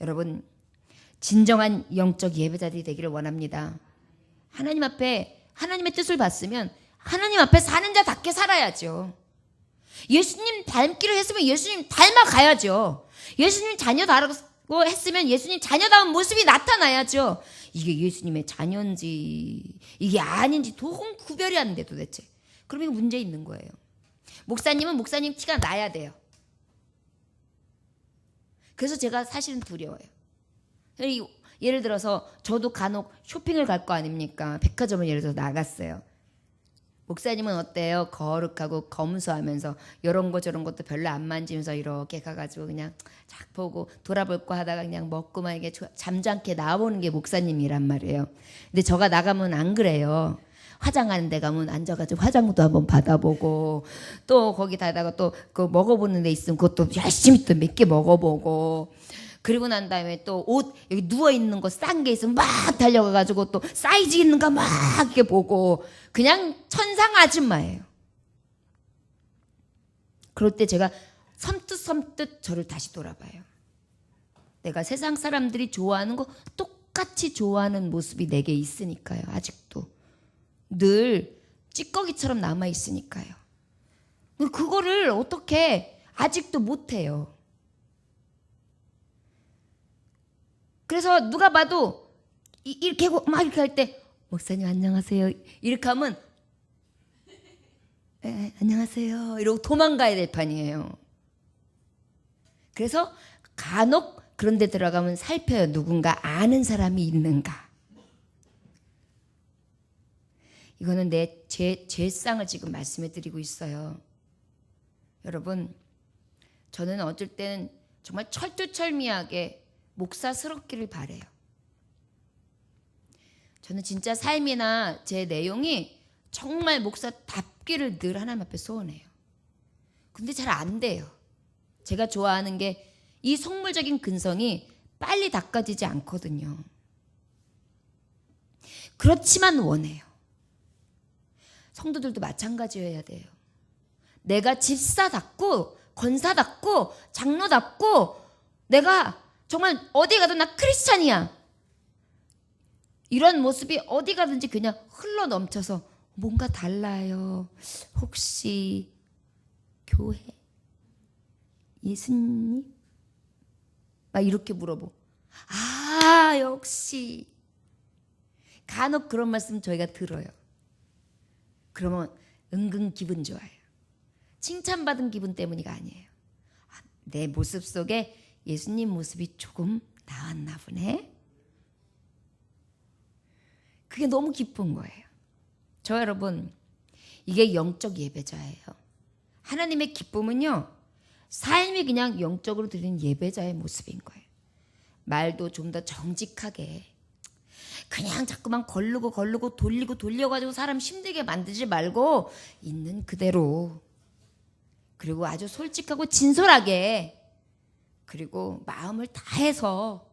여러분, 진정한 영적 예배자들이 되기를 원합니다. 하나님 앞에 하나님의 뜻을 봤으면 하나님 앞에 사는 자답게 살아야죠. 예수님 닮기로 했으면 예수님 닮아가야죠. 예수님 자녀다라고 했으면 예수님 자녀다운 모습이 나타나야죠. 이게 예수님의 자녀인지 이게 아닌지 도통 구별이 안 돼 도대체. 그럼 이거 문제 있는 거예요. 목사님은 목사님 티가 나야 돼요. 그래서 제가 사실은 두려워요. 예를 들어서 저도 간혹 쇼핑을 갈 거 아닙니까? 백화점을 예를 들어서 나갔어요. 목사님은 어때요? 거룩하고 검소하면서 이런 거 저런 것도 별로 안 만지면서 이렇게 가가지고 그냥 쫙 보고 돌아볼 거 하다가 그냥 먹고만 이게 잠잠게 나오는 게 목사님이란 말이에요. 근데 저가 나가면 안 그래요. 화장하는 데 가면 앉아가지고 화장도 한번 받아보고 또 거기 다다가 또 그 먹어보는 데 있으면 그것도 열심히 또 몇 개 먹어보고 그리고 난 다음에 또 옷 여기 누워있는 거 싼 게 있으면 막 달려가가지고 또 사이즈 있는가 막 이렇게 보고 그냥 천상 아줌마예요. 그럴 때 제가 섬뜩 저를 다시 돌아봐요. 내가 세상 사람들이 좋아하는 거 똑같이 좋아하는 모습이 내게 있으니까요. 아직도 늘 찌꺼기처럼 남아있으니까요. 그거를 어떻게 아직도 못해요. 그래서 누가 봐도 이렇게 하고 막 이렇게 할 때 목사님 안녕하세요 이렇게 하면 안녕하세요 이러고 도망가야 될 판이에요. 그래서 간혹 그런 데 들어가면 살펴요. 누군가 아는 사람이 있는가. 이거는 제 죄상을 지금 말씀해 드리고 있어요. 여러분, 저는 어쩔 때는 정말 철두철미하게 목사스럽기를 바래요. 저는 진짜 삶이나 제 내용이 정말 목사답기를 늘 하나님 앞에 소원해요. 근데 잘 안 돼요. 제가 좋아하는 게 이 속물적인 근성이 빨리 닦아지지 않거든요. 그렇지만 원해요. 성도들도 마찬가지여야 돼요. 내가 집사답고 권사답고 장로답고 내가 정말 어디 가든 나 크리스찬이야. 이런 모습이 어디 가든지 그냥 흘러 넘쳐서 뭔가 달라요. 혹시 교회? 예수님? 막 이렇게 물어보. 아, 역시. 간혹 그런 말씀 저희가 들어요. 그러면 은근 기분 좋아요. 칭찬받은 기분 때문이가 아니에요. 내 모습 속에 예수님 모습이 조금 나왔나 보네. 그게 너무 기쁜 거예요. 저 여러분, 이게 영적 예배자예요. 하나님의 기쁨은요, 삶이 그냥 영적으로 드리는 예배자의 모습인 거예요. 말도 좀 더 정직하게 그냥 자꾸만 걸르고 돌려가지고 사람 힘들게 만들지 말고 있는 그대로, 그리고 아주 솔직하고 진솔하게, 그리고 마음을 다해서,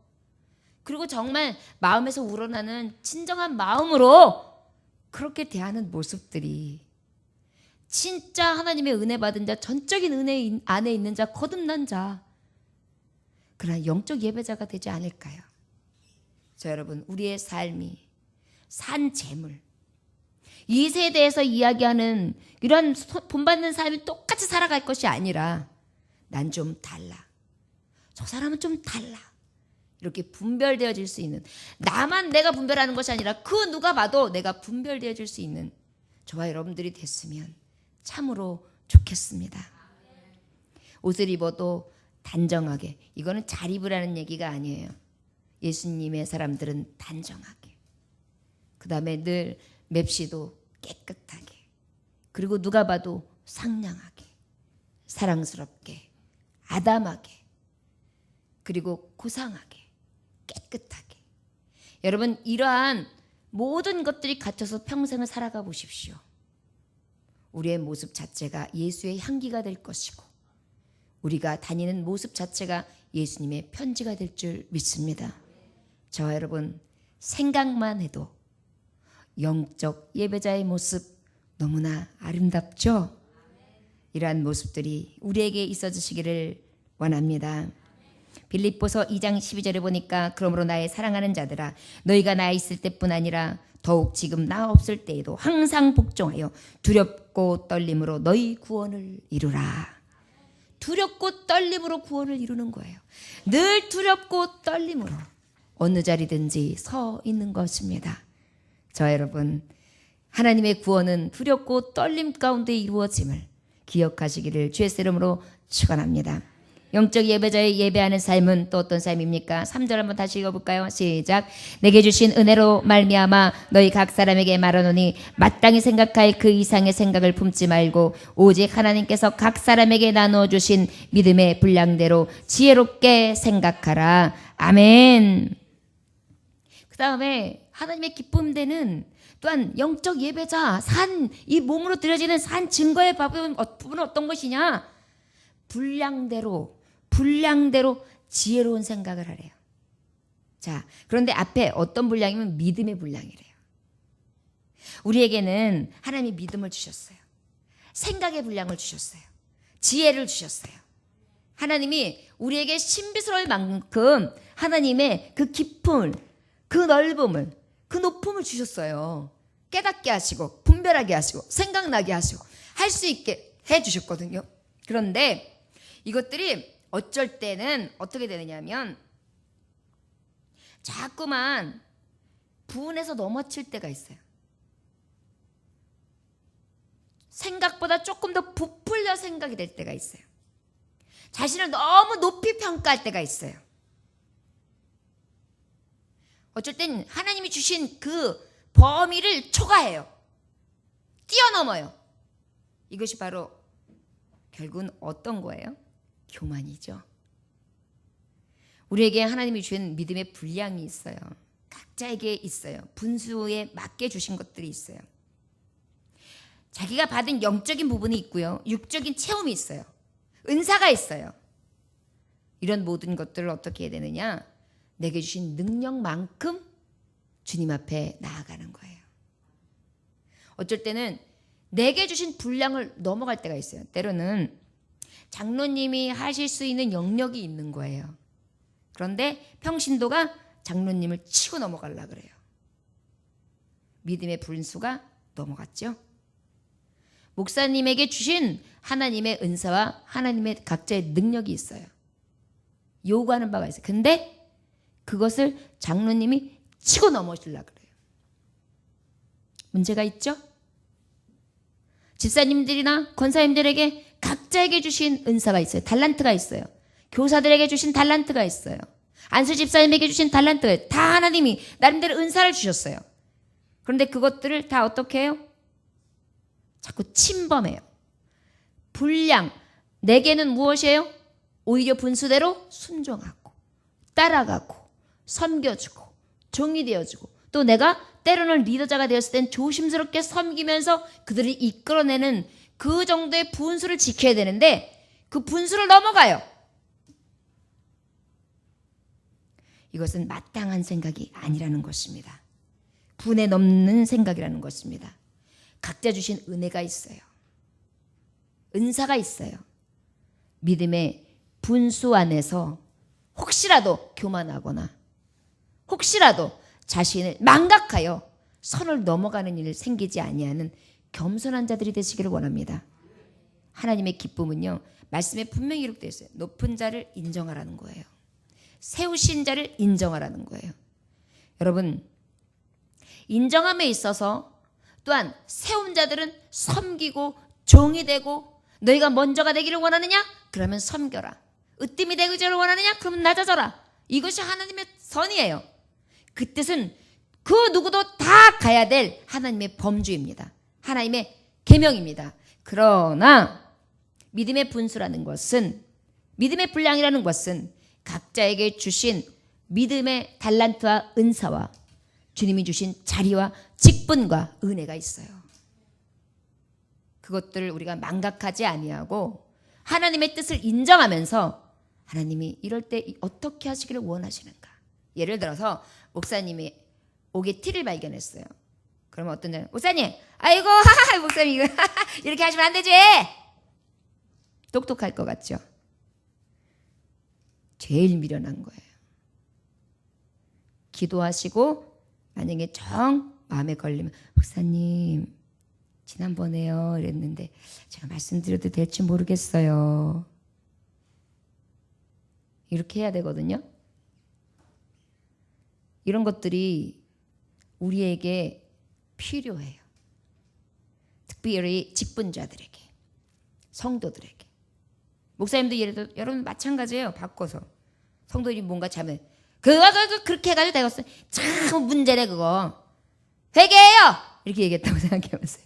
그리고 정말 마음에서 우러나는 진정한 마음으로 그렇게 대하는 모습들이 진짜 하나님의 은혜 받은 자, 전적인 은혜 안에 있는 자, 거듭난 자, 그러나 영적 예배자가 되지 않을까요? 자, 여러분, 우리의 삶이 산 재물, 이 세대에서 이야기하는 이런 본받는 삶이 똑같이 살아갈 것이 아니라 난 좀 달라, 저 사람은 좀 달라, 이렇게 분별되어질 수 있는, 나만 내가 분별하는 것이 아니라 그 누가 봐도 내가 분별되어질 수 있는 저와 여러분들이 됐으면 참으로 좋겠습니다. 옷을 입어도 단정하게, 이거는 잘 입으라는 얘기가 아니에요. 예수님의 사람들은 단정하게, 그 다음에 늘 맵시도 깨끗하게, 그리고 누가 봐도 상냥하게, 사랑스럽게, 아담하게, 그리고 고상하게, 깨끗하게. 여러분, 이러한 모든 것들이 갖춰서 평생을 살아가 보십시오. 우리의 모습 자체가 예수의 향기가 될 것이고, 우리가 다니는 모습 자체가 예수님의 편지가 될 줄 믿습니다. 저와 여러분, 생각만 해도 영적 예배자의 모습 너무나 아름답죠? 이러한 모습들이 우리에게 있어주시기를 원합니다. 빌립보서 2장 12절에 보니까 그러므로 나의 사랑하는 자들아 너희가 나 있을 때뿐 아니라 더욱 지금 나 없을 때에도 항상 복종하여 두렵고 떨림으로 너희 구원을 이루라. 두렵고 떨림으로 구원을 이루는 거예요. 늘 두렵고 떨림으로 어느 자리든지 서 있는 것입니다. 저 여러분, 하나님의 구원은 두렵고 떨림 가운데 이루어짐을 기억하시기를 주의 이름으로 축원합니다. 영적 예배자의 예배하는 삶은 또 어떤 삶입니까? 3절 한번 다시 읽어볼까요? 시작. 내게 주신 은혜로 말미암아 너희 각 사람에게 말하노니 마땅히 생각할 그 이상의 생각을 품지 말고 오직 하나님께서 각 사람에게 나누어 주신 믿음의 분량대로 지혜롭게 생각하라. 아멘. 그 다음에 하나님의 기쁨되는 또한 영적 예배자 이 몸으로 드려지는 산 증거의 부분은 어떤 것이냐? 분량대로 지혜로운 생각을 하래요. 자, 그런데 앞에 어떤 분량이면 믿음의 분량이래요. 우리에게는 하나님이 믿음을 주셨어요. 생각의 분량을 주셨어요. 지혜를 주셨어요. 하나님이 우리에게 신비스러울 만큼 하나님의 그 깊음을, 그 넓음을, 그 높음을 주셨어요. 깨닫게 하시고 분별하게 하시고 생각나게 하시고 할 수 있게 해주셨거든요. 그런데 이것들이 어쩔 때는 어떻게 되느냐면 자꾸만 분해서 넘어칠 때가 있어요. 생각보다 조금 더 부풀려 생각이 될 때가 있어요. 자신을 너무 높이 평가할 때가 있어요. 어쩔 땐 하나님이 주신 그 범위를 초과해요. 뛰어넘어요. 이것이 바로 결국은 어떤 거예요? 교만이죠. 우리에게 하나님이 주신 믿음의 분량이 있어요. 각자에게 있어요. 분수에 맞게 주신 것들이 있어요. 자기가 받은 영적인 부분이 있고요. 육적인 체험이 있어요. 은사가 있어요. 이런 모든 것들을 어떻게 해야 되느냐? 내게 주신 능력만큼 주님 앞에 나아가는 거예요. 어쩔 때는 내게 주신 분량을 넘어갈 때가 있어요. 때로는 장로님이 하실 수 있는 영역이 있는 거예요. 그런데 평신도가 장로님을 치고 넘어가려고 그래요. 믿음의 분수가 넘어갔죠. 목사님에게 주신 하나님의 은사와 하나님의 각자의 능력이 있어요. 요구하는 바가 있어요. 근데 그것을 장로님이 치고 넘어지려고 그래요. 문제가 있죠? 집사님들이나 권사님들에게 각자에게 주신 은사가 있어요. 달란트가 있어요. 교사들에게 주신 달란트가 있어요. 안수 집사님에게 주신 달란트가 있어요. 다 하나님이 나름대로 은사를 주셨어요. 그런데 그것들을 다 어떻게 해요? 자꾸 침범해요. 분량, 내게는 무엇이에요? 오히려 분수대로 순종하고 따라가고 섬겨주고 종이 되어주고 또 내가 때로는 리더자가 되었을 땐 조심스럽게 섬기면서 그들을 이끌어내는 그 정도의 분수를 지켜야 되는데 그 분수를 넘어가요. 이것은 마땅한 생각이 아니라는 것입니다. 분에 넘는 생각이라는 것입니다. 각자 주신 은혜가 있어요. 은사가 있어요. 믿음의 분수 안에서 혹시라도 교만하거나 혹시라도 자신을 망각하여 선을 넘어가는 일 생기지 아니하는 겸손한 자들이 되시기를 원합니다. 하나님의 기쁨은요, 말씀에 분명히 기록되어 있어요. 높은 자를 인정하라는 거예요. 세우신 자를 인정하라는 거예요. 여러분, 인정함에 있어서 또한 세운 자들은 섬기고 종이 되고 너희가 먼저가 되기를 원하느냐? 그러면 섬겨라. 으뜸이 되기를 원하느냐? 그러면 낮아져라. 이것이 하나님의 선이에요. 그 뜻은 그 누구도 다 가야 될 하나님의 범주입니다. 하나님의 계명입니다. 그러나 믿음의 분수라는 것은, 믿음의 분량이라는 것은 각자에게 주신 믿음의 달란트와 은사와 주님이 주신 자리와 직분과 은혜가 있어요. 그것들을 우리가 망각하지 아니하고 하나님의 뜻을 인정하면서 하나님이 이럴 때 어떻게 하시기를 원하시는가? 예를 들어서 목사님이 옥에 티를 발견했어요. 그러면 어떤 사람, 목사님, 아이고, 하하, 목사님 이거 이렇게 하시면 안 되지. 똑똑할 것 같죠? 제일 미련한 거예요. 기도하시고 만약에 정 마음에 걸리면 목사님 지난번에요 이랬는데 제가 말씀드려도 될지 모르겠어요. 이렇게 해야 되거든요. 이런 것들이 우리에게 필요해요. 특별히 직분자들에게, 성도들에게. 목사님도 예를 들어 여러분 마찬가지예요. 바꿔서 성도들이 뭔가 잘못 그거 그렇게 해가지고 내가 참 문제네 그거. 회개해요 이렇게 얘기했다고 생각해보세요.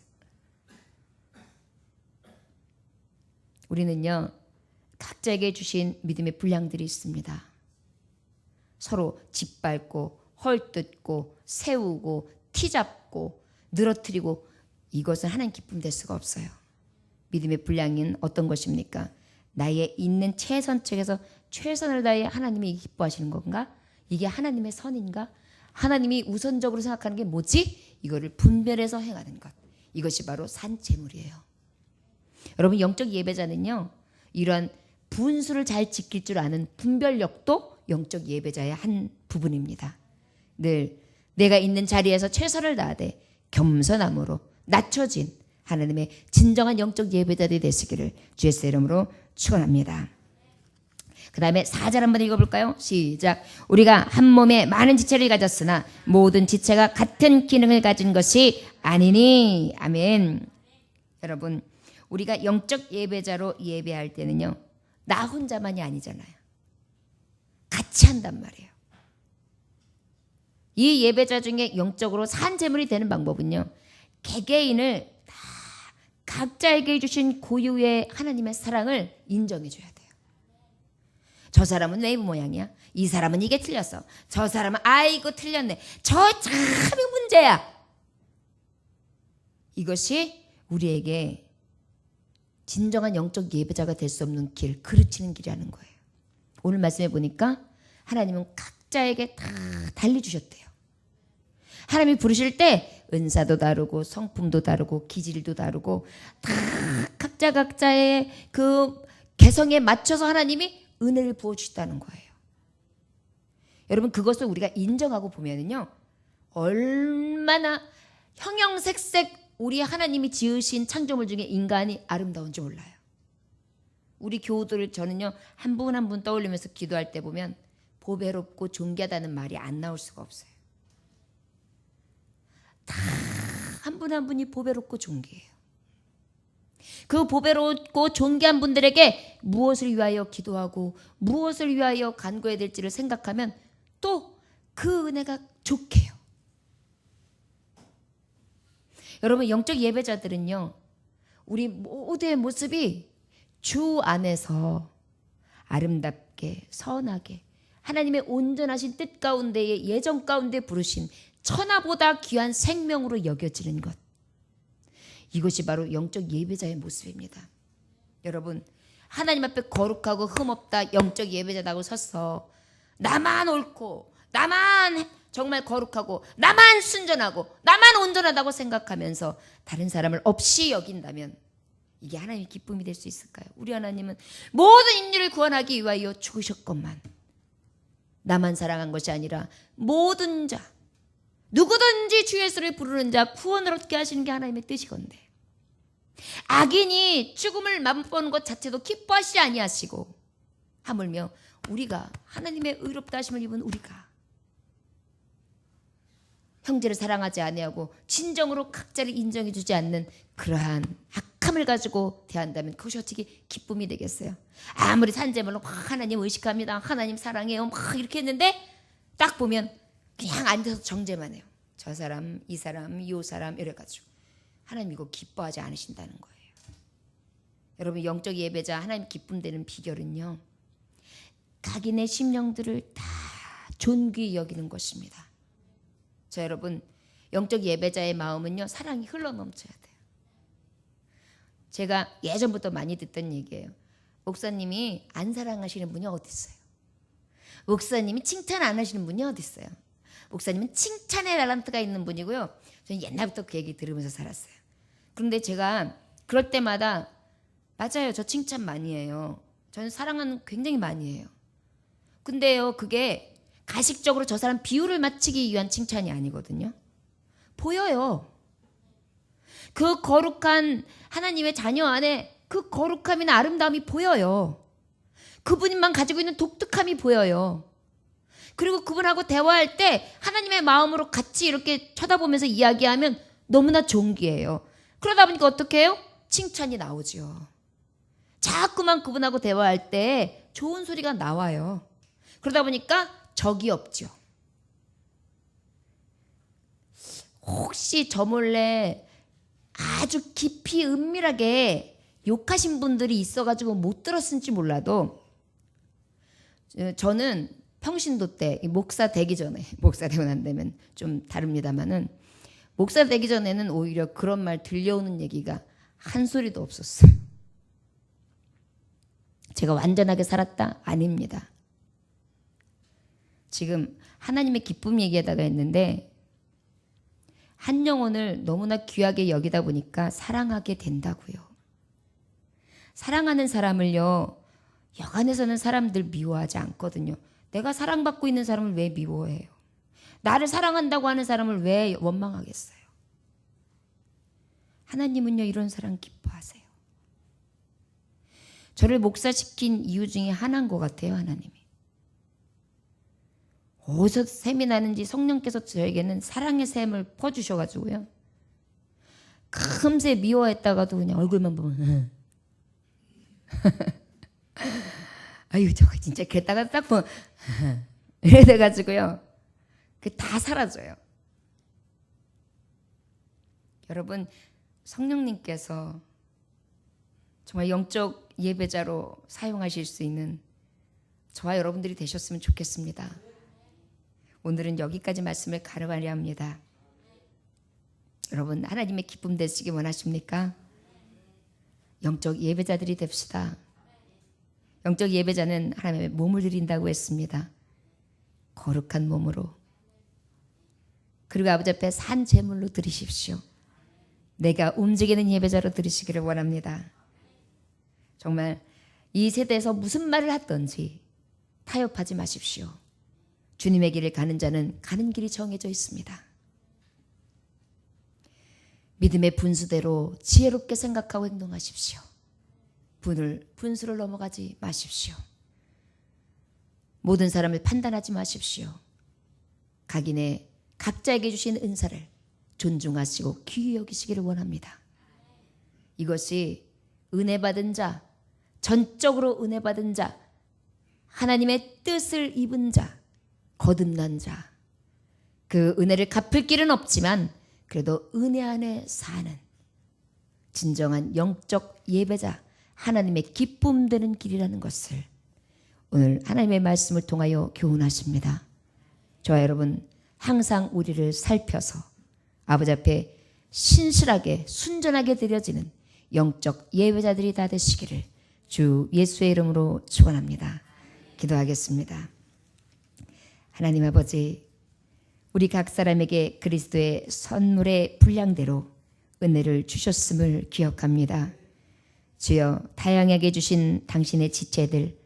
우리는요 각자에게 주신 믿음의 분량들이 있습니다. 서로 짓밟고 헐뜯고 세우고 티잡고 늘어뜨리고 이것은 하나님 기쁨 될 수가 없어요. 믿음의 분량은 어떤 것입니까? 나의 있는 최선책에서 최선을 다해 하나님이 기뻐하시는 건가? 이게 하나님의 선인가? 하나님이 우선적으로 생각하는 게 뭐지? 이거를 분별해서 행하는 것. 이것이 바로 산채물이에요. 여러분 영적 예배자는요. 이러한 분수를 잘 지킬 줄 아는 분별력도 영적 예배자의 한 부분입니다. 늘 내가 있는 자리에서 최선을 다하되 겸손함으로 낮춰진 하나님의 진정한 영적 예배자들이 되시기를 주 예수의 이름으로 축원합니다. 그 다음에 4절 한번 읽어볼까요? 시작. 우리가 한 몸에 많은 지체를 가졌으나 모든 지체가 같은 기능을 가진 것이 아니니. 아멘. 여러분 우리가 영적 예배자로 예배할 때는요. 나 혼자만이 아니잖아요. 같이 한단 말이에요. 이 예배자 중에 영적으로 산재물이 되는 방법은요. 개개인을 다 각자에게 주신 고유의 하나님의 사랑을 인정해 줘야 돼요. 저 사람은 웨이브 모양이야. 이 사람은 이게 틀렸어. 저 사람은 아이고 틀렸네. 저 참이 문제야. 이것이 우리에게 진정한 영적 예배자가 될 수 없는 길, 그르치는 길이라는 거예요. 오늘 말씀해 보니까 하나님은 각자에게 다 달리 주셨대요. 하나님이 부르실 때 은사도 다르고 성품도 다르고 기질도 다르고 다 각자의 그 개성에 맞춰서 하나님이 은혜를 부어주셨다는 거예요. 여러분 그것을 우리가 인정하고 보면은요. 얼마나 형형색색 우리 하나님이 지으신 창조물 중에 인간이 아름다운지 몰라요. 우리 교우들 저는요. 한 분 한 분 떠올리면서 기도할 때 보면 보배롭고 존귀하다는 말이 안 나올 수가 없어요. 다 한 분 한 분이 보배롭고 존귀해요. 그 보배롭고 존귀한 분들에게 무엇을 위하여 기도하고 무엇을 위하여 간구해야 될지를 생각하면 또 그 은혜가 좋게요. 여러분 영적 예배자들은요. 우리 모두의 모습이 주 안에서 아름답게 선하게 하나님의 온전하신 뜻 가운데에 예정 가운데 부르신 천하보다 귀한 생명으로 여겨지는 것. 이것이 바로 영적 예배자의 모습입니다. 여러분 하나님 앞에 거룩하고 흠없다 영적 예배자라고 서서 나만 옳고 나만 정말 거룩하고 나만 순전하고 나만 온전하다고 생각하면서 다른 사람을 없이 여긴다면 이게 하나님의 기쁨이 될 수 있을까요? 우리 하나님은 모든 인류를 구원하기 위하여 죽으셨건만 나만 사랑한 것이 아니라 모든 자 누구든지 주 예수를 부르는 자 구원을 얻게 하시는 게 하나님의 뜻이건데 악인이 죽음을 맛보는 것 자체도 기뻐하시지 아니하시고 하물며 우리가 하나님의 의롭다 하심을 입은 우리가 형제를 사랑하지 아니하고 진정으로 각자를 인정해 주지 않는 그러한 악함을 가지고 대한다면 그것이 어떻게 기쁨이 되겠어요? 아무리 산재물로 막 하나님 의식합니다. 하나님 사랑해요. 막 이렇게 했는데 딱 보면 그냥 앉아서 정죄만 해요. 저 사람, 이 사람, 요 사람 이래가지고 하나님 이거 기뻐하지 않으신다는 거예요. 여러분 영적 예배자 하나님 기쁨 되는 비결은요. 각인의 심령들을 다 존귀히 여기는 것입니다. 자 여러분 영적 예배자의 마음은요. 사랑이 흘러넘쳐야 돼요. 제가 예전부터 많이 듣던 얘기예요. 목사님이 안 사랑하시는 분이 어디 있어요? 목사님이 칭찬 안 하시는 분이 어디 있어요? 목사님은 칭찬의 탤런트가 있는 분이고요. 저는 옛날부터 그 얘기 들으면서 살았어요. 그런데 제가 그럴 때마다 맞아요. 저 칭찬 많이 해요. 저는 사랑하는 굉장히 많이 해요. 근데요, 그게 가식적으로 저 사람 비율을 맞추기 위한 칭찬이 아니거든요. 보여요. 그 거룩한 하나님의 자녀 안에 그 거룩함이나 아름다움이 보여요. 그분만 가지고 있는 독특함이 보여요. 그리고 그분하고 대화할 때 하나님의 마음으로 같이 이렇게 쳐다보면서 이야기하면 너무나 존귀해요. 그러다 보니까 어떻게 해요? 칭찬이 나오죠. 자꾸만 그분하고 대화할 때 좋은 소리가 나와요. 그러다 보니까 적이 없죠. 혹시 저 몰래 아주 깊이 은밀하게 욕하신 분들이 있어가지고 못 들었을지 몰라도 저는 평신도 때 목사 되기 전에, 목사 되고 난 다음엔 좀 다릅니다만은 목사 되기 전에는 오히려 그런 말 들려오는 얘기가 한 소리도 없었어요. 제가 완전하게 살았다? 아닙니다. 지금 하나님의 기쁨 얘기하다가 했는데 한 영혼을 너무나 귀하게 여기다 보니까 사랑하게 된다고요. 사랑하는 사람을요, 여간에서는 사람들 미워하지 않거든요. 내가 사랑받고 있는 사람을 왜 미워해요? 나를 사랑한다고 하는 사람을 왜 원망하겠어요? 하나님은요, 이런 사람 기뻐하세요. 저를 목사시킨 이유 중에 하나인 것 같아요, 하나님이. 어디서 샘이 나는지 성령께서 저에게는 사랑의 샘을 퍼주셔가지고요. 금세 미워했다가도 그냥 얼굴만 보면 아유 저거 진짜 그랬다가 딱 보면 이래 돼가지고요. 그게 다 사라져요. 여러분 성령님께서 정말 영적 예배자로 사용하실 수 있는 저와 여러분들이 되셨으면 좋겠습니다. 오늘은 여기까지 말씀을 가르가려 합니다. 여러분 하나님의 기쁨 되시기 원하십니까? 영적 예배자들이 됩시다. 영적 예배자는 하나님의 몸을 드린다고 했습니다. 거룩한 몸으로. 그리고 아버지 앞에 산 제물로 드리십시오. 내가 움직이는 예배자로 드리시기를 원합니다. 정말 이 세대에서 무슨 말을 하든지 타협하지 마십시오. 주님의 길을 가는 자는 가는 길이 정해져 있습니다. 믿음의 분수대로 지혜롭게 생각하고 행동하십시오. 분수를 넘어가지 마십시오. 모든 사람을 판단하지 마십시오. 각자에게 주신 은사를 존중하시고 귀히 여기시기를 원합니다. 이것이 은혜 받은 자, 전적으로 은혜 받은 자, 하나님의 뜻을 입은 자, 거듭난 자, 그 은혜를 갚을 길은 없지만 그래도 은혜 안에 사는 진정한 영적 예배자, 하나님의 기쁨 되는 길이라는 것을 오늘 하나님의 말씀을 통하여 교훈하십니다. 저와 여러분 항상 우리를 살펴서 아버지 앞에 신실하게 순전하게 드려지는 영적 예배자들이 다 되시기를 주 예수의 이름으로 축원합니다. 기도하겠습니다. 하나님 아버지, 우리 각 사람에게 그리스도의 선물의 분량대로 은혜를 주셨음을 기억합니다. 주여, 다양하게 주신 당신의 지체들,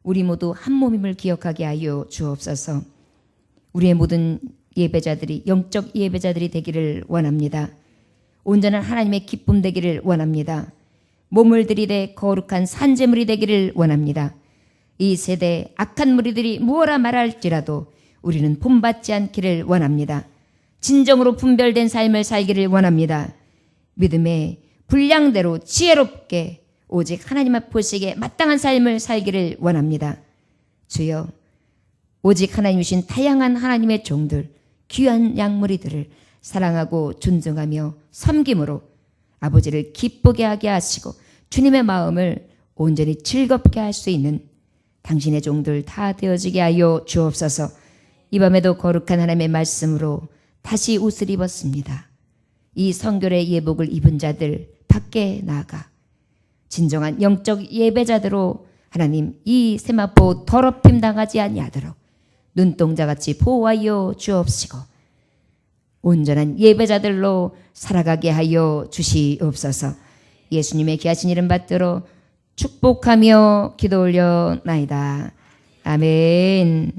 우리 모두 한 몸임을 기억하게 하여 주옵소서. 우리의 모든 예배자들이 영적 예배자들이 되기를 원합니다. 온전한 하나님의 기쁨 되기를 원합니다. 몸을 들이대 거룩한 산제물이 되기를 원합니다. 이 세대 악한 무리들이 무엇라 말할지라도 우리는 본받지 않기를 원합니다. 진정으로 분별된 삶을 살기를 원합니다. 믿음의 분량대로 지혜롭게 오직 하나님 앞 보시기에 마땅한 삶을 살기를 원합니다. 주여, 오직 하나님 주신 다양한 하나님의 종들, 귀한 양무리들을 사랑하고 존중하며 섬김으로 아버지를 기쁘게 하게 하시고 주님의 마음을 온전히 즐겁게 할 수 있는 당신의 종들 다 되어지게 하여 주옵소서. 이 밤에도 거룩한 하나님의 말씀으로 다시 옷을 입었습니다. 이 성결의 예복을 입은 자들 밖에 나가 진정한 영적 예배자들로 하나님 이 세마포 더럽힘 당하지 아니하도록 눈동자같이 보호하여 주옵시고 온전한 예배자들로 살아가게 하여 주시옵소서. 예수님의 귀하신 이름 받들어 축복하며 기도 올려나이다. 아멘.